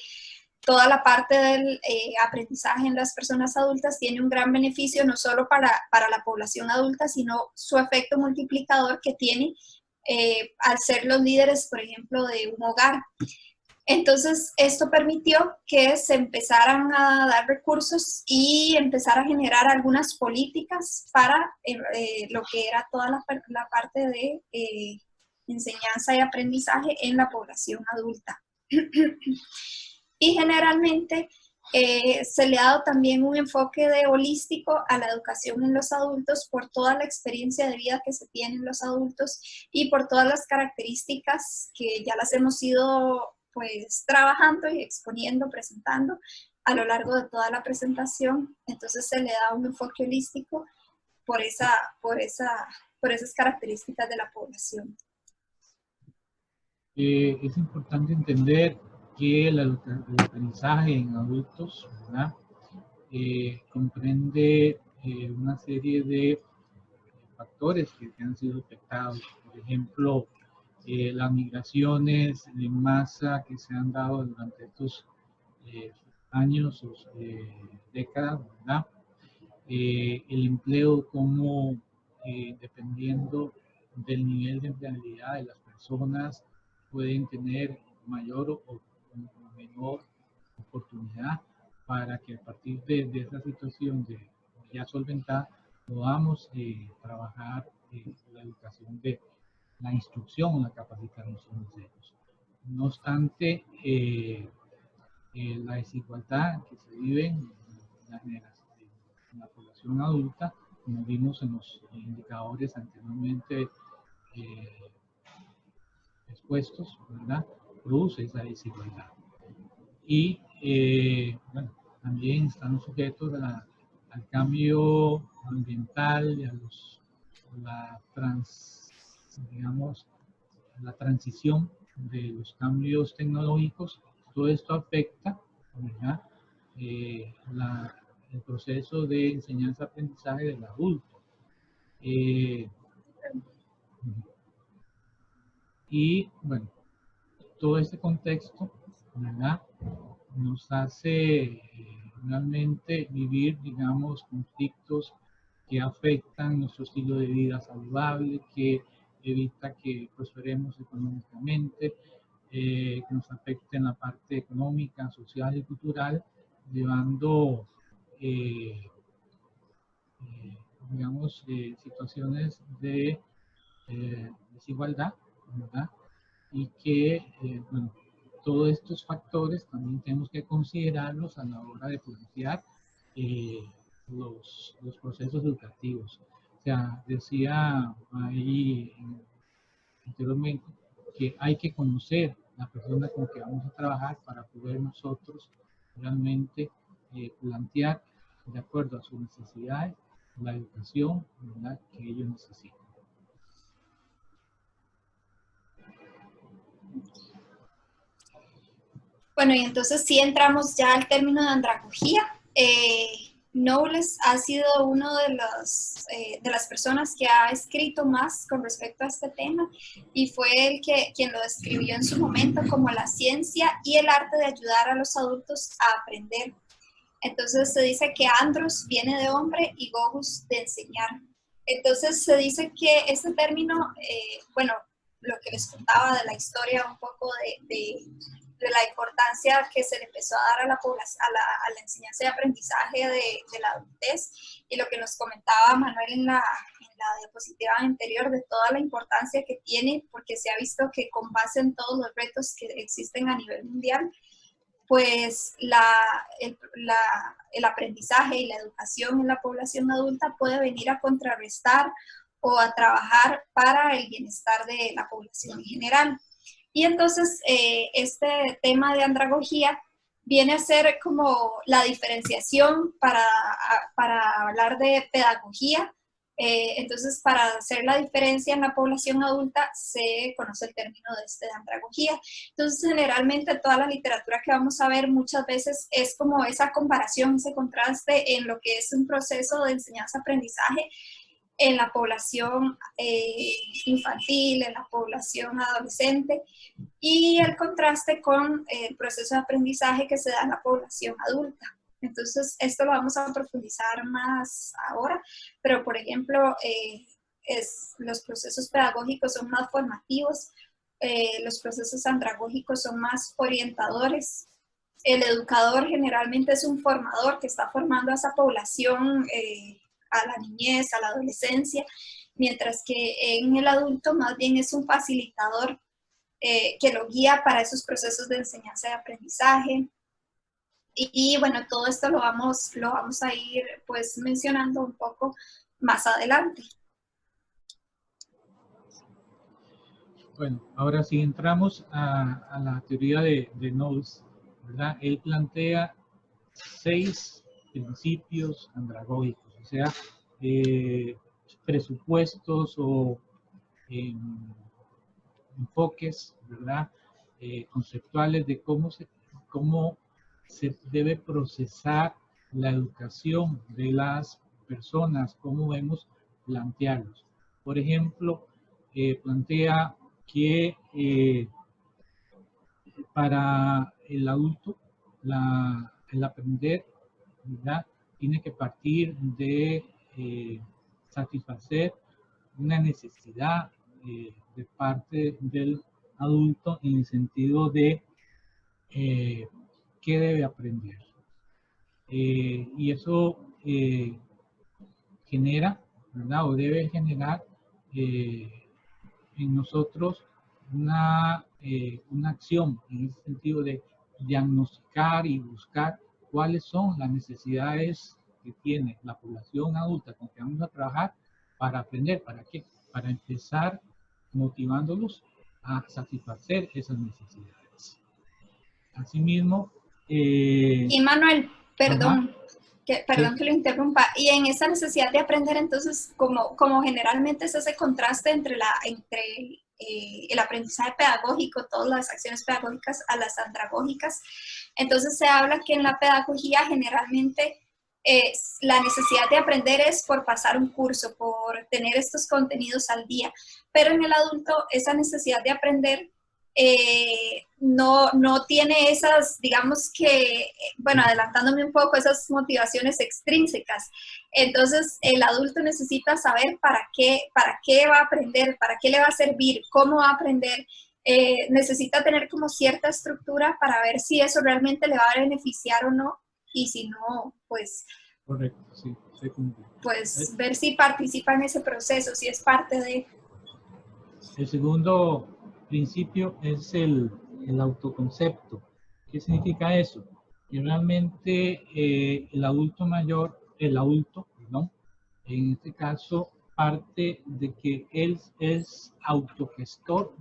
toda la parte del aprendizaje en las personas adultas tiene un gran beneficio, no solo para la población adulta, sino su efecto multiplicador que tiene al ser los líderes, por ejemplo, de un hogar. Entonces, esto permitió que se empezaran a dar recursos y empezar a generar algunas políticas para lo que era toda la parte de enseñanza y aprendizaje en la población adulta. Y generalmente se le ha dado también un enfoque holístico a la educación en los adultos por toda la experiencia de vida que se tiene en los adultos y por todas las características que ya las hemos ido pues trabajando y exponiendo, presentando a lo largo de toda la presentación. Entonces se le da un enfoque holístico por esas características de la población. Es importante entender que el aprendizaje en adultos, ¿verdad?, comprende una serie de factores que han sido afectados. Por ejemplo, las migraciones de masa que se han dado durante estos años o décadas, ¿verdad? El empleo como dependiendo del nivel de empleabilidad de las personas pueden tener mayor o menor oportunidad para que a partir de esa situación de ya solventada podamos trabajar la educación de la instrucción o la capacitación de ellos. No obstante, la desigualdad que se vive en la población adulta, como vimos en los indicadores anteriormente expuestos, ¿verdad? Produce esa desigualdad. Y bueno, también están sujetos al cambio ambiental y a digamos, la transición de los cambios tecnológicos. Todo esto afecta, ¿verdad? El proceso de enseñanza-aprendizaje del adulto. Y bueno, todo este contexto, ¿verdad?, nos hace realmente vivir, digamos, conflictos que afectan nuestro estilo de vida saludable, que evita que prosperemos económicamente, que nos afecte en la parte económica, social y cultural, llevando, digamos, situaciones de desigualdad, ¿verdad? Y que, bueno, todos estos factores también tenemos que considerarlos a la hora de plantear los procesos educativos. O sea, decía ahí anteriormente que hay que conocer la persona con que vamos a trabajar para poder nosotros realmente plantear de acuerdo a sus necesidades la educación, ¿verdad?, que ellos necesitan. Bueno, y entonces sí entramos ya al término de andragogía. Knowles ha sido uno de las personas que ha escrito más con respecto a este tema y fue quien lo describió en su momento como la ciencia y el arte de ayudar a los adultos a aprender. Entonces se dice que andros viene de hombre y gogus de enseñar. Entonces se dice que este término, bueno, lo que les contaba de la historia un poco de la importancia que se le empezó a dar a la población, a la enseñanza y aprendizaje de la adultez, y lo que nos comentaba Manuel en la diapositiva anterior de toda la importancia que tiene, porque se ha visto que con base en todos los retos que existen a nivel mundial, pues el aprendizaje y la educación en la población adulta puede venir a contrarrestar o a trabajar para el bienestar de la población en general. Y entonces este tema de andragogía viene a ser como la diferenciación para hablar de pedagogía. Entonces, para hacer la diferencia en la población adulta, se conoce el término de andragogía. Entonces, generalmente toda la literatura que vamos a ver muchas veces es como esa comparación, ese contraste en lo que es un proceso de enseñanza-aprendizaje en la población infantil, en la población adolescente, y el contraste con el proceso de aprendizaje que se da en la población adulta. Entonces, esto lo vamos a profundizar más ahora, pero por ejemplo, los procesos pedagógicos son más formativos, los procesos andragógicos son más orientadores. El educador generalmente es un formador que está formando a esa población, a la niñez, a la adolescencia, mientras que en el adulto más bien es un facilitador que lo guía para esos procesos de enseñanza y aprendizaje. Y bueno, todo esto lo vamos a ir pues mencionando un poco más adelante. Bueno, ahora sí entramos a la teoría de Knowles, ¿verdad? Él plantea 6 principios andragógicos, o sea, presupuestos o enfoques, ¿verdad?, conceptuales de cómo se debe procesar la educación de las personas, cómo debemos plantearlos. Por ejemplo, plantea que para el adulto el aprender, ¿verdad?, tiene que partir de satisfacer una necesidad de parte del adulto en el sentido de qué debe aprender. Y eso genera, ¿verdad?, o debe generar en nosotros una acción en ese sentido de diagnosticar y buscar cuáles son las necesidades que tiene la población adulta con que vamos a trabajar para aprender. ¿Para qué? Para empezar motivándolos a satisfacer esas necesidades. Asimismo, Y Manuel, ajá, perdón, perdón sí, que lo interrumpa. Y en esa necesidad de aprender, entonces, como generalmente es ese contraste entre el aprendizaje pedagógico, todas las acciones pedagógicas a las andragógicas, entonces se habla que en la pedagogía generalmente la necesidad de aprender es por pasar un curso, por tener estos contenidos al día, pero en el adulto esa necesidad de aprender no tiene esas, digamos que, bueno, adelantándome un poco, esas motivaciones extrínsecas. Entonces, el adulto necesita saber para qué va a aprender, para qué le va a servir, cómo va a aprender. Necesita tener como cierta estructura para ver si eso realmente le va a beneficiar o no, y si no, correcto, sí, se cumple. pues ver si participa en ese proceso, si es parte de... El segundo principio es el autoconcepto. ¿Qué significa eso? Que realmente el adulto, perdón, en este caso parte de que él es autogestor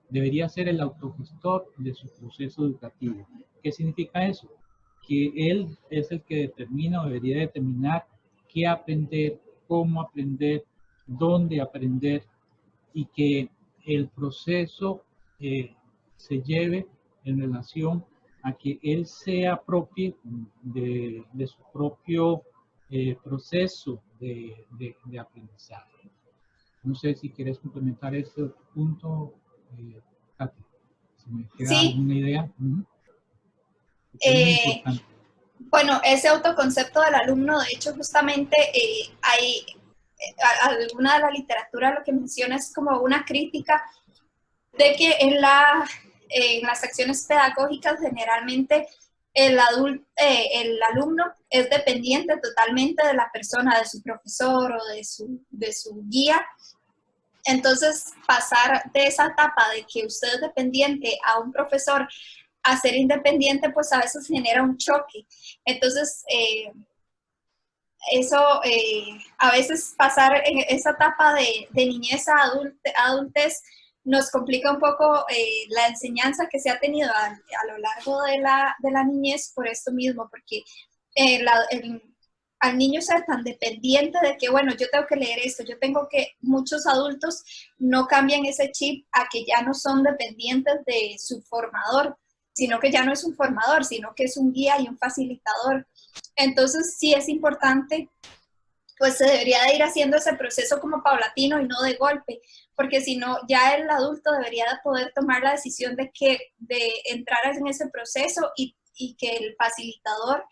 debería ser el autogestor de su proceso educativo. ¿Qué significa eso? Que él es el que determina o debería determinar qué aprender, cómo aprender, dónde aprender, y que el proceso se lleve en relación a que él se apropie de su propio proceso de aprendizaje. No sé si quieres complementar este punto, Katy. Si me queda Sí, alguna idea. Porque es muy importante. bueno, ese autoconcepto del alumno, de hecho, justamente hay alguna de la literatura lo que menciona es como una crítica de que en las acciones pedagógicas generalmente el alumno es dependiente totalmente de la persona, de su profesor o de su guía. Entonces, pasar de esa etapa de que usted es dependiente a un profesor a ser independiente, pues a veces genera un choque. Entonces, eso, a veces pasar en esa etapa de niñez a adultez nos complica un poco la enseñanza que se ha tenido a lo largo de la niñez por esto mismo, porque al niño ser tan dependiente de que, bueno, yo tengo que leer esto, muchos adultos no cambian ese chip a que ya no son dependientes de su formador, sino que ya no es un formador, sino que es un guía y un facilitador. Entonces, sí es importante, pues se debería de ir haciendo ese proceso como paulatino y no de golpe, porque si no, ya el adulto debería de poder tomar la decisión de entrar en ese proceso y que el facilitador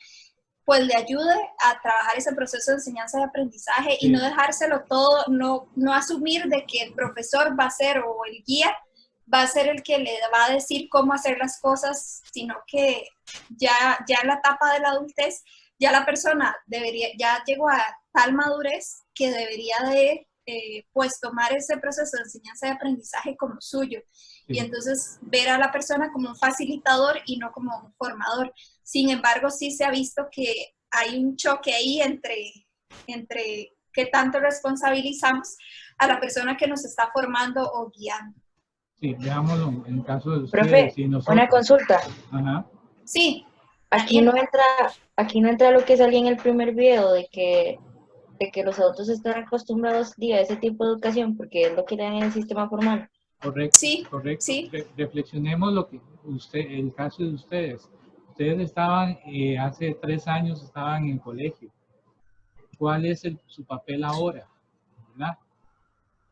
pues le ayude a trabajar ese proceso de enseñanza y aprendizaje y no Sí, dejárselo todo, no asumir de que el profesor va a ser o el guía va a ser el que le va a decir cómo hacer las cosas, sino que ya en la etapa de la adultez, ya la persona ya llegó a tal madurez que debería de pues tomar ese proceso de enseñanza y aprendizaje como suyo. Y sí. entonces ver a la persona como un facilitador y no como un formador. Sin embargo, sí se ha visto que hay un choque ahí entre qué tanto responsabilizamos a la persona que nos está formando o guiando. Sí, veámoslo en caso de ustedes Profe, y una nosotros. consulta. Ajá, Sí, Aquí Daniel. no entra, aquí no entra lo que salía en el primer video de que los adultos están acostumbrados a ese tipo de educación porque es lo que dan en el sistema formal. correcto, Sí, correcto. sí. Reflexionemos lo que el caso de ustedes. Ustedes estaban, hace 3 años estaban en colegio. ¿Cuál es su papel ahora? ¿Verdad?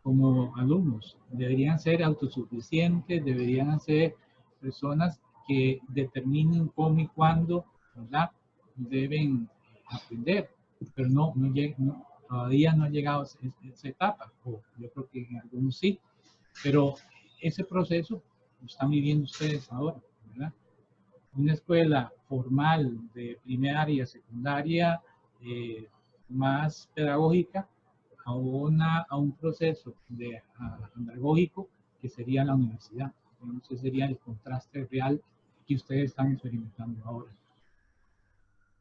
Como alumnos. Deberían ser autosuficientes, deberían ser personas que determinen cómo y cuándo, ¿verdad? Deben aprender, pero todavía no ha llegado a esa etapa, o yo creo que en algunos sí, pero ese proceso lo están viviendo ustedes ahora, ¿verdad? Una escuela formal de primaria, secundaria, más pedagógica, a un proceso andragógico que sería la universidad. Entonces sería el contraste real que ustedes están experimentando ahora.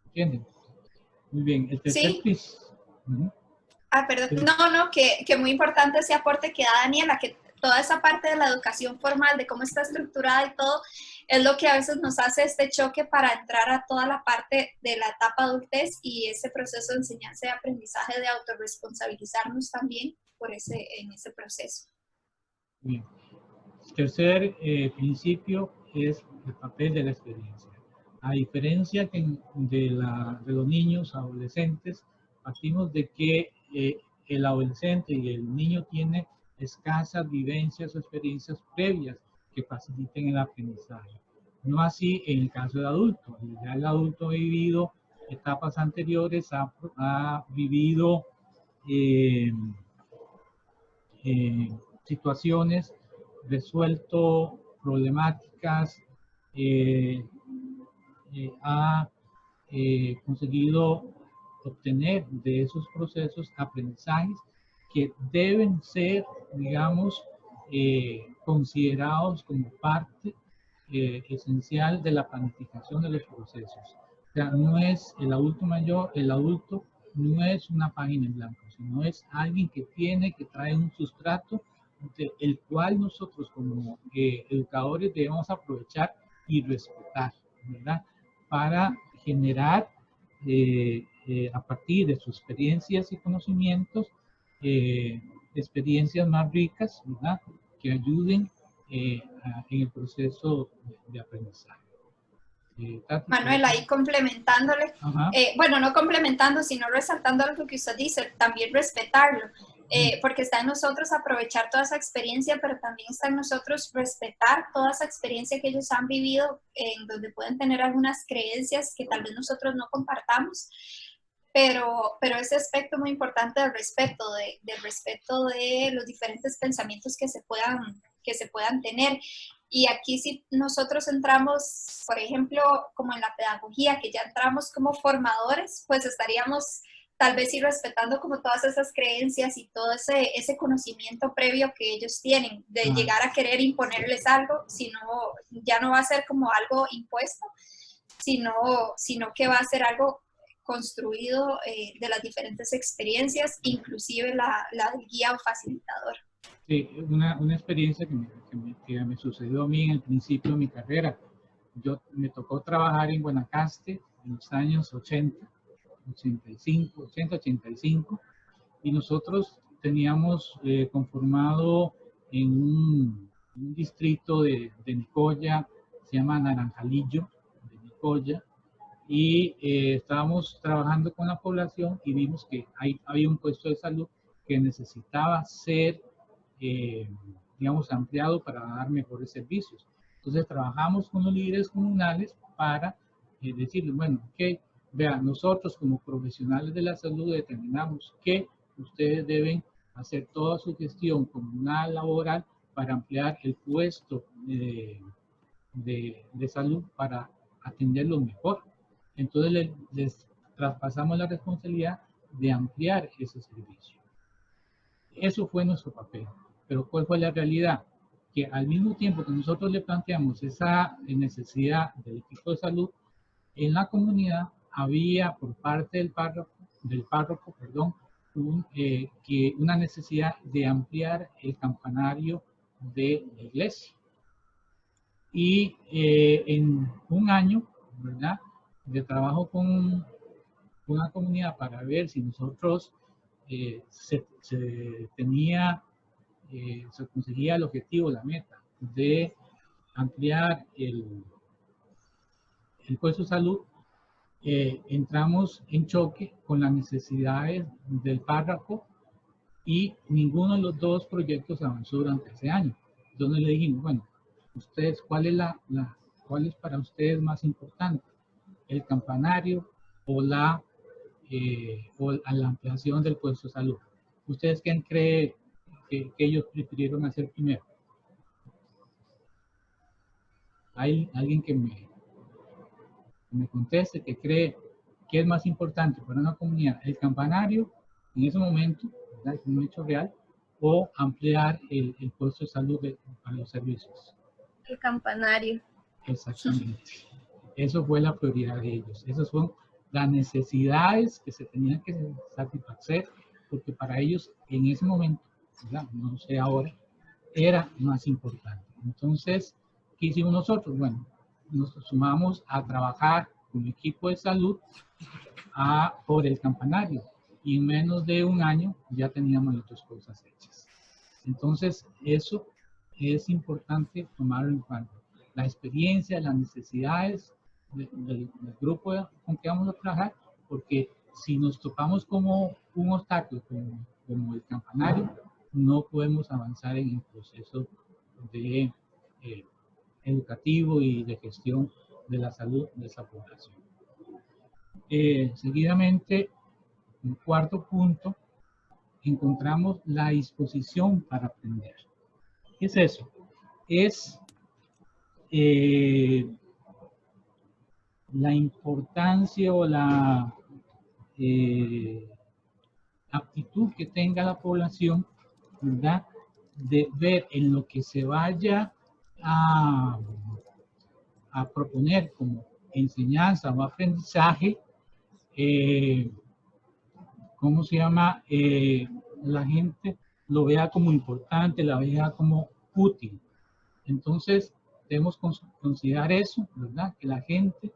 ¿Entienden? Muy bien. El tercer Sí. piso. Perdón. No, que muy importante ese aporte que da Daniela, que toda esa parte de la educación formal, de cómo está estructurada y todo, es lo que a veces nos hace este choque para entrar a toda la parte de la etapa adultez y ese proceso de enseñanza y aprendizaje de autorresponsabilizarnos también en ese proceso. Bien. El tercer principio es el papel de la experiencia. A diferencia de los niños, adolescentes, partimos de que el adolescente y el niño tiene escasas vivencias o experiencias previas que faciliten el aprendizaje. No así en el caso del adulto. Ya el adulto ha vivido etapas anteriores, ha vivido situaciones, resuelto problemáticas, ha conseguido obtener de esos procesos aprendizajes que deben ser, digamos, considerados como parte esencial de la planificación de los procesos. O sea, no es el adulto mayor, el adulto no es una página en blanco, sino es alguien que trae un sustrato el cual nosotros como educadores debemos aprovechar y respetar, ¿verdad? Para generar a partir de sus experiencias y conocimientos, experiencias más ricas, ¿verdad? Que ayuden en el proceso de aprendizaje. Manuel, ahí complementándole, bueno, no complementando, sino resaltando algo que usted dice, también respetarlo, porque está en nosotros aprovechar toda esa experiencia, pero también está en nosotros respetar toda esa experiencia que ellos han vivido, en donde pueden tener algunas creencias que tal vez nosotros no compartamos, pero ese aspecto muy importante del respeto de los diferentes pensamientos que se puedan tener. Y aquí si nosotros entramos, por ejemplo, como en la pedagogía, que ya entramos como formadores, pues estaríamos tal vez ir respetando como todas esas creencias y todo ese conocimiento previo que ellos tienen, de llegar a querer imponerles algo, sino ya no va a ser como algo impuesto, sino que va a ser algo construido de las diferentes experiencias, inclusive la del guía o facilitador. Sí, una experiencia que me sucedió a mí en el principio de mi carrera. Me tocó trabajar en Guanacaste en los años 85, y nosotros teníamos conformado en un distrito de Nicoya, se llama Naranjalillo, de Nicoya, y estábamos trabajando con la población y vimos que había un puesto de salud que necesitaba ser digamos, ampliado para dar mejores servicios. Entonces trabajamos con los líderes comunales para decirles, bueno, ok, vean, nosotros como profesionales de la salud determinamos que ustedes deben hacer toda su gestión comunal laboral para ampliar el puesto de salud para atenderlos mejor. Entonces les traspasamos la responsabilidad de ampliar ese servicio. Eso fue nuestro papel. Pero ¿cuál fue la realidad? Que al mismo tiempo que nosotros le planteamos esa necesidad del equipo de salud, en la comunidad había por parte del párroco, una necesidad de ampliar el campanario de la iglesia. Y en un año, ¿verdad?, de trabajo con una comunidad para ver si nosotros se conseguía el objetivo, la meta de ampliar el puesto de salud, entramos en choque con las necesidades del párroco y ninguno de los dos proyectos avanzó durante ese año. Entonces le dijimos, bueno, ustedes, ¿cuál es para ustedes más importante? ¿El campanario o la ampliación del puesto de salud? ¿Ustedes quién creen que ellos prefirieron hacer primero? ¿Hay alguien que me conteste que cree que es más importante para una comunidad, el campanario en ese momento, ¿verdad?, es un hecho real, o ampliar el puesto de salud para los servicios? El campanario. Exactamente. Eso fue la prioridad de ellos. Esas son las necesidades que se tenían que satisfacer, porque para ellos en ese momento, ¿verdad? No sé ahora, era más importante. Entonces, ¿qué hicimos nosotros? Bueno, nos sumamos a trabajar con el equipo de salud por el campanario, y en menos de un año ya teníamos las dos cosas hechas. Entonces, eso es importante tomarlo en cuenta. La experiencia, las necesidades del grupo con que vamos a trabajar, porque si nos topamos como un obstáculo, como el campanario, no podemos avanzar en el proceso de, educativo y de gestión de la salud de esa población. Seguidamente, en cuarto punto, encontramos la disposición para aprender. ¿Qué es eso? Es la importancia o la aptitud que tenga la población, ¿verdad? De ver en lo que se vaya a proponer como enseñanza o aprendizaje, ¿cómo se llama? La gente lo vea como importante, la vea como útil. Entonces, debemos considerar eso, ¿verdad? Que la gente,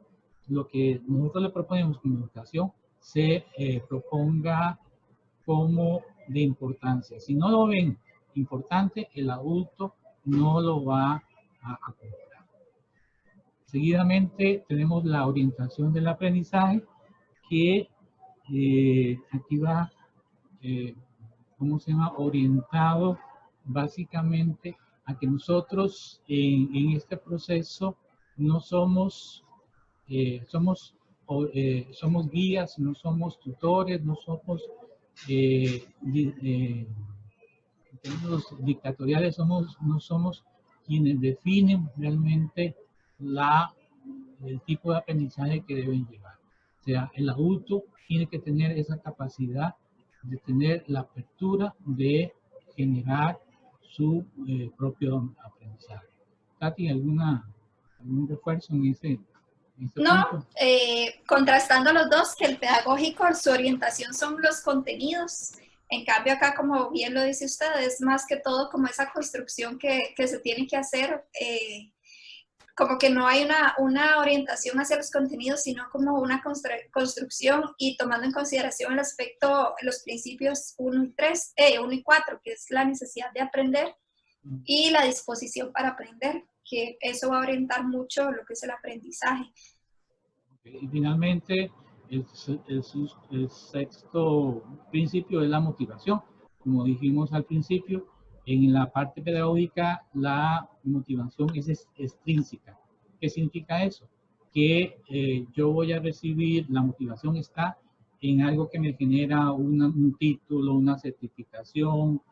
lo que nosotros le proponemos como educación, se proponga como de importancia. Si no lo ven importante, el adulto no lo va a comprar. Seguidamente tenemos la orientación del aprendizaje, que aquí va, ¿cómo se llama? Orientado básicamente a que nosotros en este proceso no somos, somos guías, no somos tutores, no somos en términos dictatoriales, no somos quienes definen realmente el tipo de aprendizaje que deben llevar. O sea, el adulto tiene que tener esa capacidad de tener la apertura de generar su propio aprendizaje. Tati, ¿algún refuerzo en ese No, punto? contrastando los dos, que el pedagógico, su orientación son los contenidos. En cambio acá, como bien lo dice usted, es más que todo como esa construcción que se tiene que hacer, como que no hay una orientación hacia los contenidos, sino como una construcción, y tomando en consideración el aspecto, los principios 1 y 4, que es la necesidad de aprender y la disposición para aprender, que eso va a orientar mucho lo que es el aprendizaje. Y finalmente, el sexto principio es la motivación. Como dijimos al principio, en la parte pedagógica la motivación es extrínseca. ¿Qué significa eso? Que yo voy a recibir, la motivación está en algo que me genera un título, una certificación,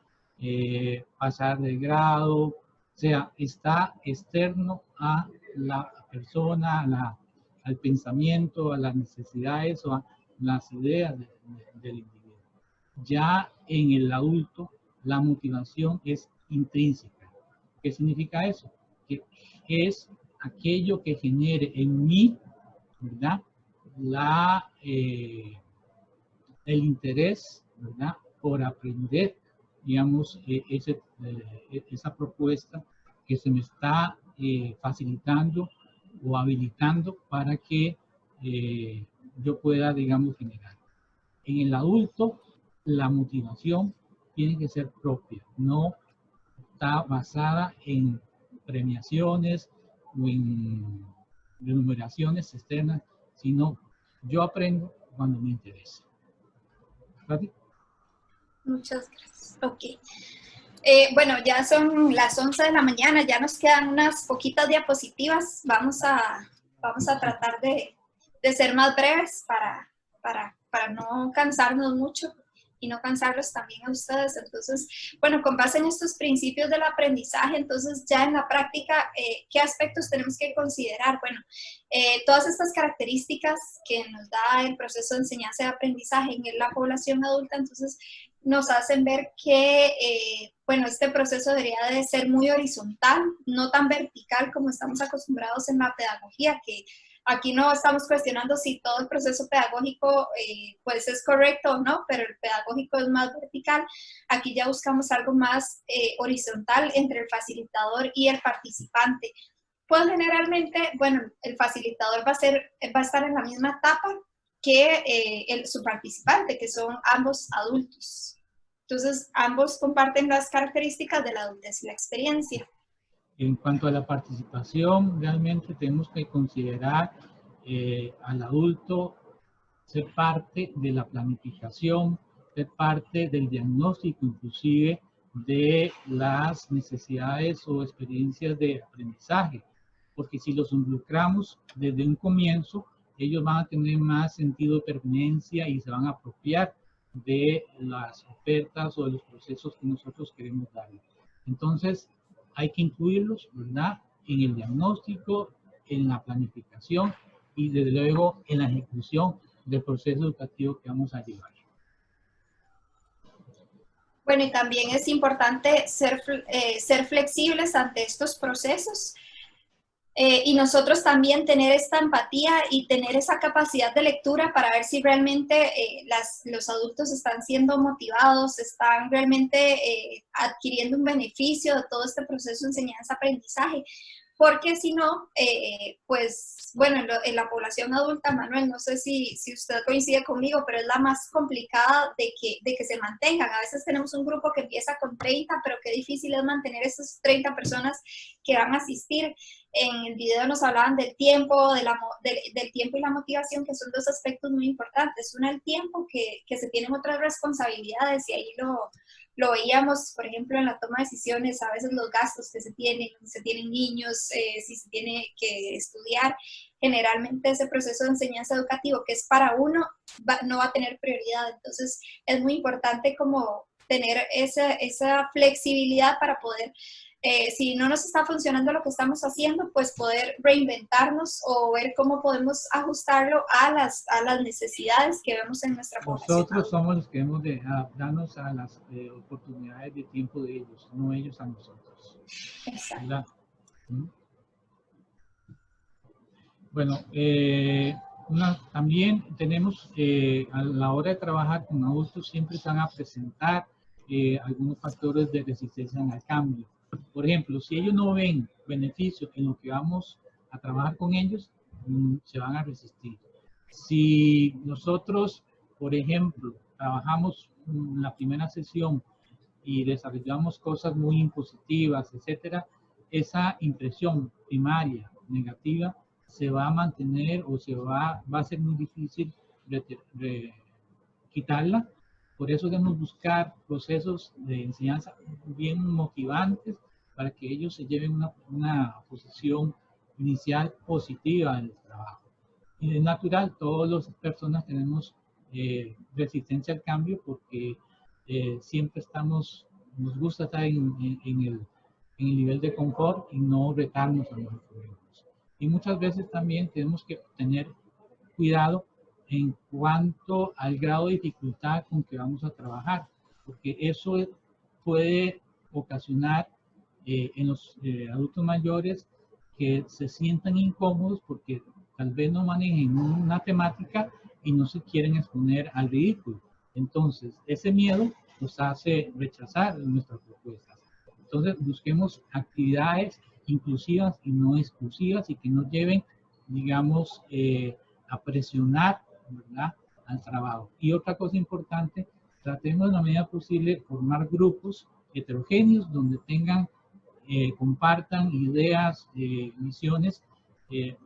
pasar de grado, o sea, está externo a la persona, al pensamiento, a las necesidades o a las ideas del individuo. Ya en el adulto, la motivación es intrínseca. ¿Qué significa eso? Que es aquello que genere en mí, ¿verdad? El interés, ¿verdad? Por aprender, digamos, esa propuesta que se me está facilitando o habilitando para que yo pueda, digamos, generar. En el adulto, la motivación tiene que ser propia, no está basada en premiaciones o en remuneraciones externas, sino yo aprendo cuando me interesa. ¿Vale? Muchas gracias. Ok. Bueno, ya son las 11 de la mañana, ya nos quedan unas poquitas diapositivas. Vamos a tratar de ser más breves para no cansarnos mucho y no cansarlos también a ustedes. Entonces, bueno, con base en estos principios del aprendizaje, entonces ya en la práctica, ¿qué aspectos tenemos que considerar? Bueno, todas estas características que nos da el proceso de enseñanza y aprendizaje en la población adulta, entonces nos hacen ver que bueno, este proceso debería de ser muy horizontal, no tan vertical como estamos acostumbrados en la pedagogía, que aquí no estamos cuestionando si todo el proceso pedagógico pues es correcto o no, pero el pedagógico es más vertical. Aquí ya buscamos algo más horizontal entre el facilitador y el participante. Pues generalmente, bueno, el facilitador va a estar en la misma etapa que su participante, que son ambos adultos. Entonces, ambos comparten las características de la adultez y la experiencia. En cuanto a la participación, realmente tenemos que considerar al adulto ser parte de la planificación, ser parte del diagnóstico inclusive de las necesidades o experiencias de aprendizaje, porque si los involucramos desde un comienzo, ellos van a tener más sentido de pertenencia y se van a apropiar de las ofertas o de los procesos que nosotros queremos darles. Entonces, hay que incluirlos, ¿verdad?, en el diagnóstico, en la planificación y desde luego en la ejecución del proceso educativo que vamos a llevar. Bueno, y también es importante ser flexibles ante estos procesos. Y nosotros también tener esta empatía y tener esa capacidad de lectura para ver si realmente los adultos están siendo motivados, están realmente adquiriendo un beneficio de todo este proceso de enseñanza-aprendizaje. Porque si no, pues, bueno, en la población adulta, Manuel, no sé si usted coincide conmigo, pero es la más complicada de que se mantengan. A veces tenemos un grupo que empieza con 30, pero qué difícil es mantener esas 30 personas que van a asistir. En el video nos hablaban del tiempo, del tiempo y la motivación, que son dos aspectos muy importantes. Uno, el tiempo, que se tienen otras responsabilidades, y ahí lo veíamos, por ejemplo, en la toma de decisiones, a veces los gastos que se tienen niños, si se tiene que estudiar. Generalmente ese proceso de enseñanza educativo que es para uno, no va a tener prioridad. Entonces, es muy importante como tener esa flexibilidad para poder, si no nos está funcionando lo que estamos haciendo, pues poder reinventarnos o ver cómo podemos ajustarlo a las necesidades que vemos en nuestra población. Nosotros somos los que debemos de adaptarnos a las oportunidades de tiempo de ellos, no ellos a nosotros. Exacto. ¿Verdad? ¿Mm? Bueno, también tenemos, a la hora de trabajar con adultos, siempre se van a presentar algunos factores de resistencia al cambio. Por ejemplo, si ellos no ven beneficios en lo que vamos a trabajar con ellos, se van a resistir. Si nosotros, por ejemplo, trabajamos la primera sesión y desarrollamos cosas muy impositivas, etcétera, esa impresión primaria negativa se va a mantener o va a ser muy difícil quitarla. Por eso debemos buscar procesos de enseñanza bien motivantes para que ellos se lleven una posición inicial positiva en el trabajo. Y es natural, todas las personas tenemos resistencia al cambio porque siempre nos gusta estar en el nivel de confort y no retarnos a nosotros mismos. Y muchas veces también tenemos que tener cuidado en cuanto al grado de dificultad con que vamos a trabajar, porque eso puede ocasionar en los adultos mayores que se sientan incómodos porque tal vez no manejen una temática y no se quieren exponer al ridículo. Entonces, ese miedo nos hace rechazar nuestras propuestas. Entonces, busquemos actividades inclusivas y no exclusivas y que nos lleven, digamos, a presionar, ¿verdad?, al trabajo. Y otra cosa importante, tratemos en la medida posible formar grupos heterogéneos donde compartan ideas, visiones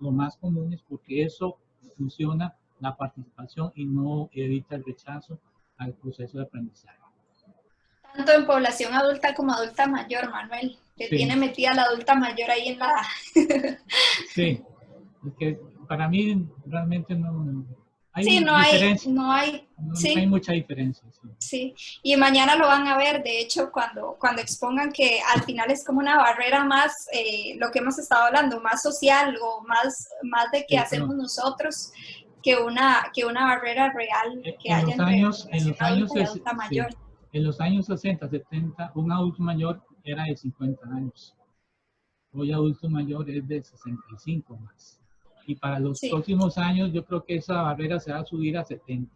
lo más comunes, porque eso funciona la participación y no evita el rechazo al proceso de aprendizaje. Tanto en población adulta como adulta mayor, Manuel. Que Sí. Tiene metida la adulta mayor ahí en la... Sí, es que para mí realmente no hay Sí, diferencia. no hay, sí. No hay mucha diferencia. Sí. Sí, y mañana lo van a ver, de hecho, cuando expongan que al final es como una barrera más, lo que hemos estado hablando, más social o más de qué hacemos nosotros que una barrera real que haya entre población adulta y adulta mayor. En los años 60, 70, un adulto mayor era de 50 años. Hoy adulto mayor es de 65 más. Y para los Sí. próximos años yo creo que esa barrera se va a subir a 70.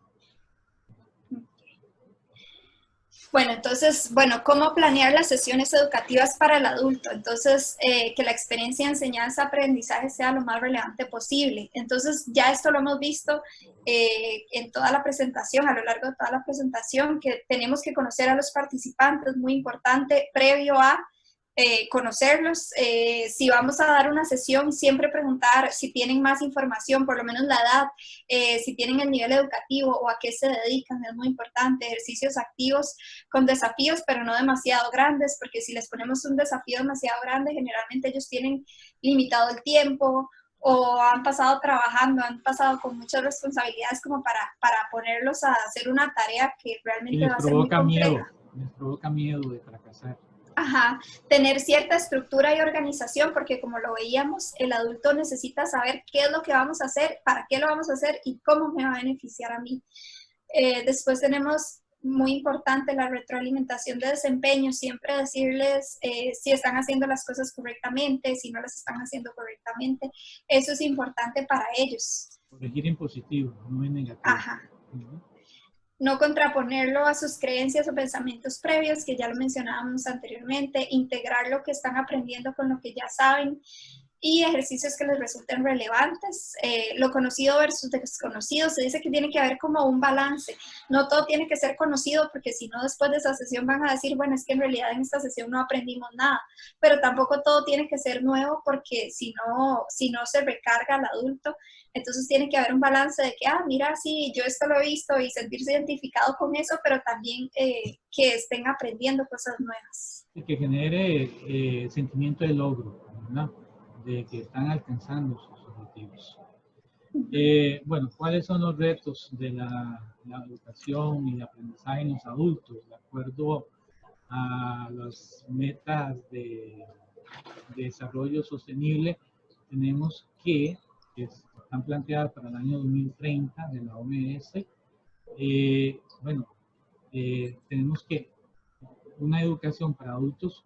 Bueno, entonces, ¿cómo planear las sesiones educativas para el adulto? Entonces, que la experiencia de enseñanza-aprendizaje sea lo más relevante posible. Entonces, ya esto lo hemos visto en toda la presentación, a lo largo de toda la presentación, que tenemos que conocer a los participantes, muy importante, previo a conocerlos. Si vamos a dar una sesión, siempre preguntar si tienen más información, por lo menos la edad, si tienen el nivel educativo o a qué se dedican, es muy importante. Ejercicios activos con desafíos, pero no demasiado grandes, porque si les ponemos un desafío demasiado grande, generalmente ellos tienen limitado el tiempo o han pasado trabajando, han pasado con muchas responsabilidades como para ponerlos a hacer una tarea que Y realmente les va a ser muy provoca miedo, compleja. les provoca miedo de fracasar. Ajá, tener cierta estructura y organización, porque como lo veíamos, el adulto necesita saber qué es lo que vamos a hacer, para qué lo vamos a hacer y cómo me va a beneficiar a mí. Después tenemos, muy importante, la retroalimentación de desempeño, siempre decirles si están haciendo las cosas correctamente, si no las están haciendo correctamente. Eso es importante para ellos. Corregir en positivo, no en negativo. Ajá. No contraponerlo a sus creencias o pensamientos previos, que ya lo mencionábamos anteriormente, integrar lo que están aprendiendo con lo que ya saben y ejercicios que les resulten relevantes. Lo conocido versus desconocido, se dice que tiene que haber como un balance. No todo tiene que ser conocido, porque si no, después de esa sesión van a decir, bueno, es que en realidad en esta sesión no aprendimos nada, pero tampoco todo tiene que ser nuevo, porque si no se recarga al adulto. Entonces tiene que haber un balance de que, mira, sí, yo esto lo he visto, y sentirse identificado con eso, pero también que estén aprendiendo cosas nuevas. Y que genere sentimiento de logro, ¿verdad? De que están alcanzando sus objetivos. Bueno, ¿cuáles son los retos de la educación y el aprendizaje en los adultos? De acuerdo a las metas de desarrollo sostenible, tenemos que están planteadas para el año 2030 de la OMS. Tenemos que una educación para adultos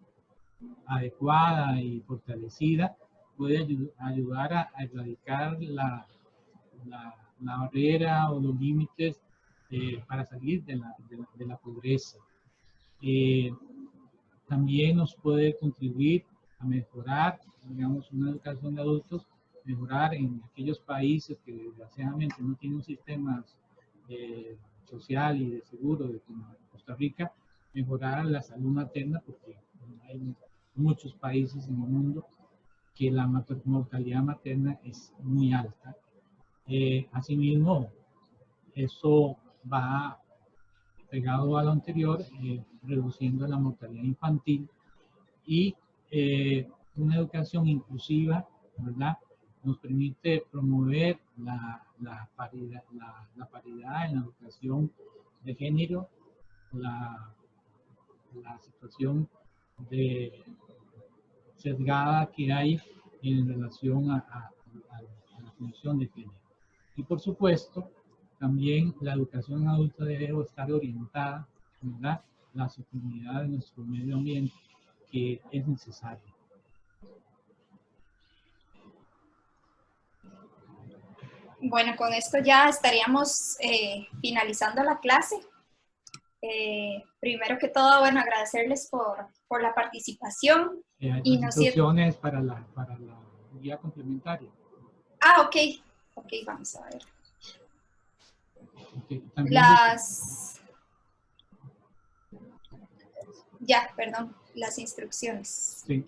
adecuada y fortalecida puede ayudar a erradicar la barrera o los límites para salir de la pobreza. También nos puede contribuir a mejorar, digamos, una educación de adultos, mejorar en aquellos países que desgraciadamente no tienen un sistema social y de seguro, como Costa Rica, mejorar la salud materna, porque hay muchos países en el mundo que la mortalidad materna es muy alta. Asimismo, eso va pegado a lo anterior, reduciendo la mortalidad infantil y una educación inclusiva, ¿verdad? Nos permite promover la paridad en la educación de género, la situación de sesgada que hay en relación a la función de género. Y por supuesto, también la educación adulta debe estar orientada, ¿verdad?, la sostenibilidad de nuestro medio ambiente, que es necesario. Bueno, con esto ya estaríamos finalizando la clase. Primero que todo, bueno, agradecerles por la participación. Hay y no instrucciones para la guía complementaria. Ok, vamos a ver. Okay, las instrucciones. Sí.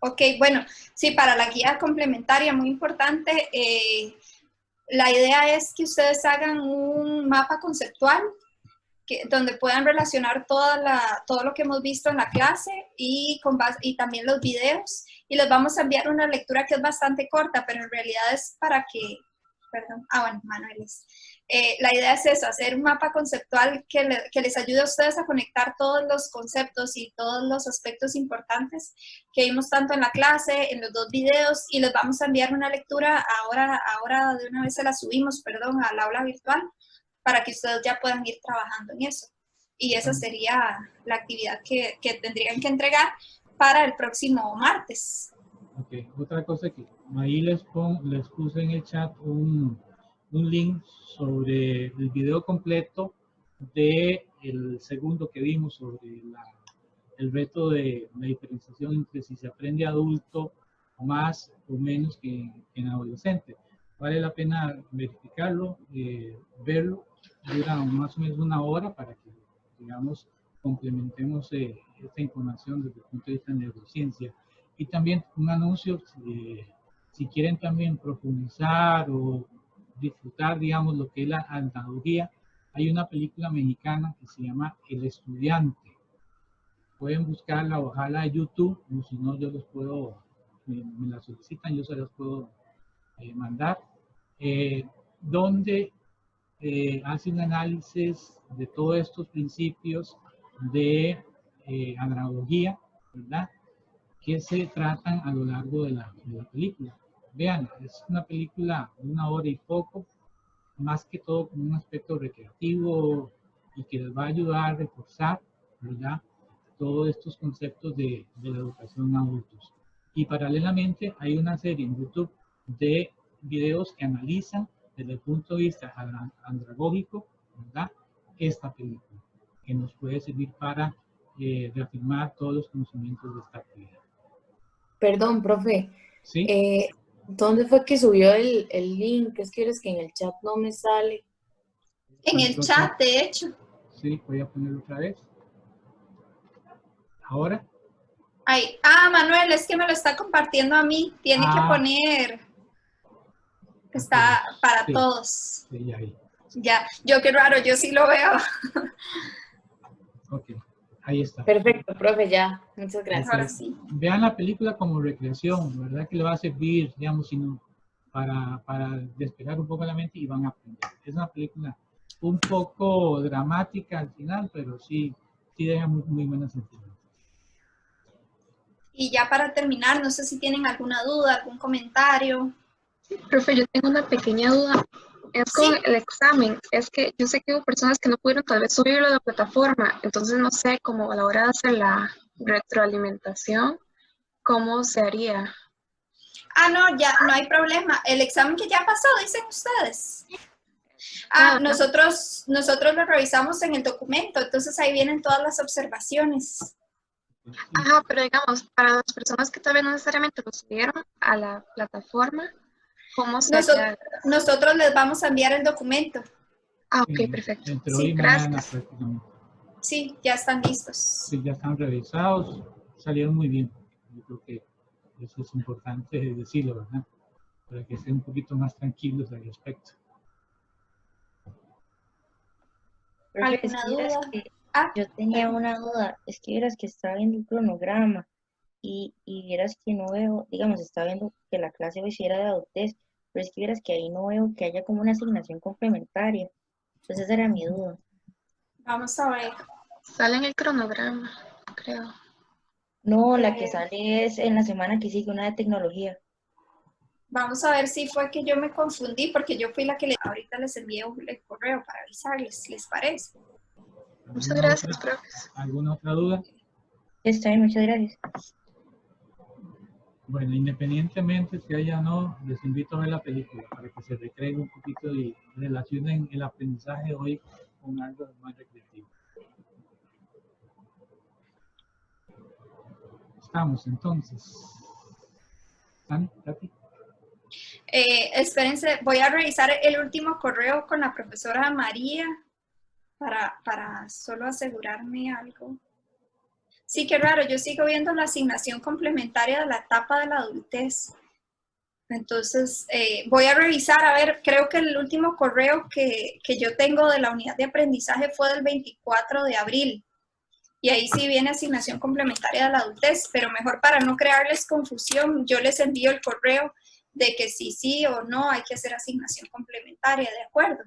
Ok, bueno, sí, para la guía complementaria, muy importante, la idea es que ustedes hagan un mapa conceptual donde puedan relacionar todo lo que hemos visto en la clase y también los videos, y les vamos a enviar una lectura que es bastante corta, pero en realidad es para que, Manuel, la idea es eso, hacer un mapa conceptual que les ayude a ustedes a conectar todos los conceptos y todos los aspectos importantes que vimos tanto en la clase, en los dos videos, y les vamos a enviar una lectura, ahora de una vez se la subimos, al aula virtual, para que ustedes ya puedan ir trabajando en eso. Y esa sería la actividad que tendrían que entregar para el próximo martes. Ok, otra cosa que ahí les puse en el chat un link sobre el video completo de el segundo que vimos sobre el reto de la diferenciación entre si se aprende adulto más o menos que en adolescente. Vale la pena verificarlo, verlo, dura más o menos 1 hora para que, digamos, complementemos esta información desde el punto de vista de neurociencia. Y también un anuncio, si quieren también profundizar o disfrutar, digamos, lo que es la analogía, hay una película mexicana que se llama El Estudiante. Pueden buscarla, bajarla de YouTube, o si no, yo los puedo, me la solicitan, yo se las puedo mandar, donde hace un análisis de todos estos principios de analogía, ¿verdad?, que se tratan a lo largo de la película. Vean, es una película de 1 hora y poco, más que todo con un aspecto recreativo y que les va a ayudar a reforzar, ¿verdad?, todos estos conceptos de la educación a adultos. Y paralelamente hay una serie en YouTube de videos que analizan desde el punto de vista andragógico, ¿verdad?, esta película, que nos puede servir para reafirmar todos los conocimientos de esta actividad. Perdón, profe. ¿Sí? ¿Dónde fue que subió el link? Es que en el chat no me sale. En el chat, de hecho. Sí, voy a ponerlo otra vez. ¿Ahora? Ay, Manuel, es que me lo está compartiendo a mí. Tiene que poner... Está para todos. Sí, ahí. Ya, yo qué raro, yo sí lo veo. Ok, ahí está. Perfecto, profe, ya. Muchas gracias. Ahora sí. Vean la película como recreación, ¿verdad? Que le va a servir, digamos, sino para despejar un poco la mente y van a aprender. Es una película un poco dramática al final, pero sí deja muy buenas sensaciones. Y ya para terminar, no sé si tienen alguna duda, algún comentario. Profe, yo tengo una pequeña duda. Es con el examen. Es que yo sé que hubo personas que no pudieron tal vez subirlo a la plataforma. Entonces no sé cómo a la hora de hacer la retroalimentación, ¿cómo se haría? No, ya, no hay problema. El examen que ya pasó, dicen ustedes. Nosotros lo revisamos en el documento, entonces ahí vienen todas las observaciones. Ajá, pero digamos, para las personas que todavía no necesariamente lo subieron a la plataforma, ¿cómo se haría? Nosotros les vamos a enviar el documento. Ok, perfecto. Entre Sí, hoy y mañana gracias. prácticamente. Sí, ya están listos. Sí, ya están revisados, salieron muy bien. Yo creo que eso es importante decirlo, ¿verdad? Para que estén un poquito más tranquilos al respecto. ¿Alguna duda? Yo tenía una duda, es que vieras que estaba viendo el cronograma y vieras que no veo, digamos, estaba viendo que la clase hoy sí era de adultez, pero es que vieras que ahí no veo que haya como una asignación complementaria. Entonces esa era mi duda. Vamos a ver. Sale en el cronograma, creo. No, la que sale es en la semana que sigue, una de tecnología. Vamos a ver si fue que yo me confundí, porque yo fui la que ahorita les envié el correo para avisarles, ¿les parece? Muchas gracias, profe. ¿Alguna otra duda? Está bien, muchas gracias. Bueno, independientemente si haya o no, les invito a ver la película para que se recreen un poquito y relacionen el aprendizaje hoy con algo más recreativo. Estamos entonces. ¿Tati? Espérense, voy a revisar el último correo con la profesora María para solo asegurarme algo. Sí, qué raro, yo sigo viendo la asignación complementaria de la etapa de la adultez. Entonces, voy a revisar, a ver, creo que el último correo que yo tengo de la unidad de aprendizaje fue del 24 de abril. Y ahí sí viene asignación complementaria de la adultez, pero mejor para no crearles confusión, yo les envío el correo de que sí o no hay que hacer asignación complementaria, ¿de acuerdo?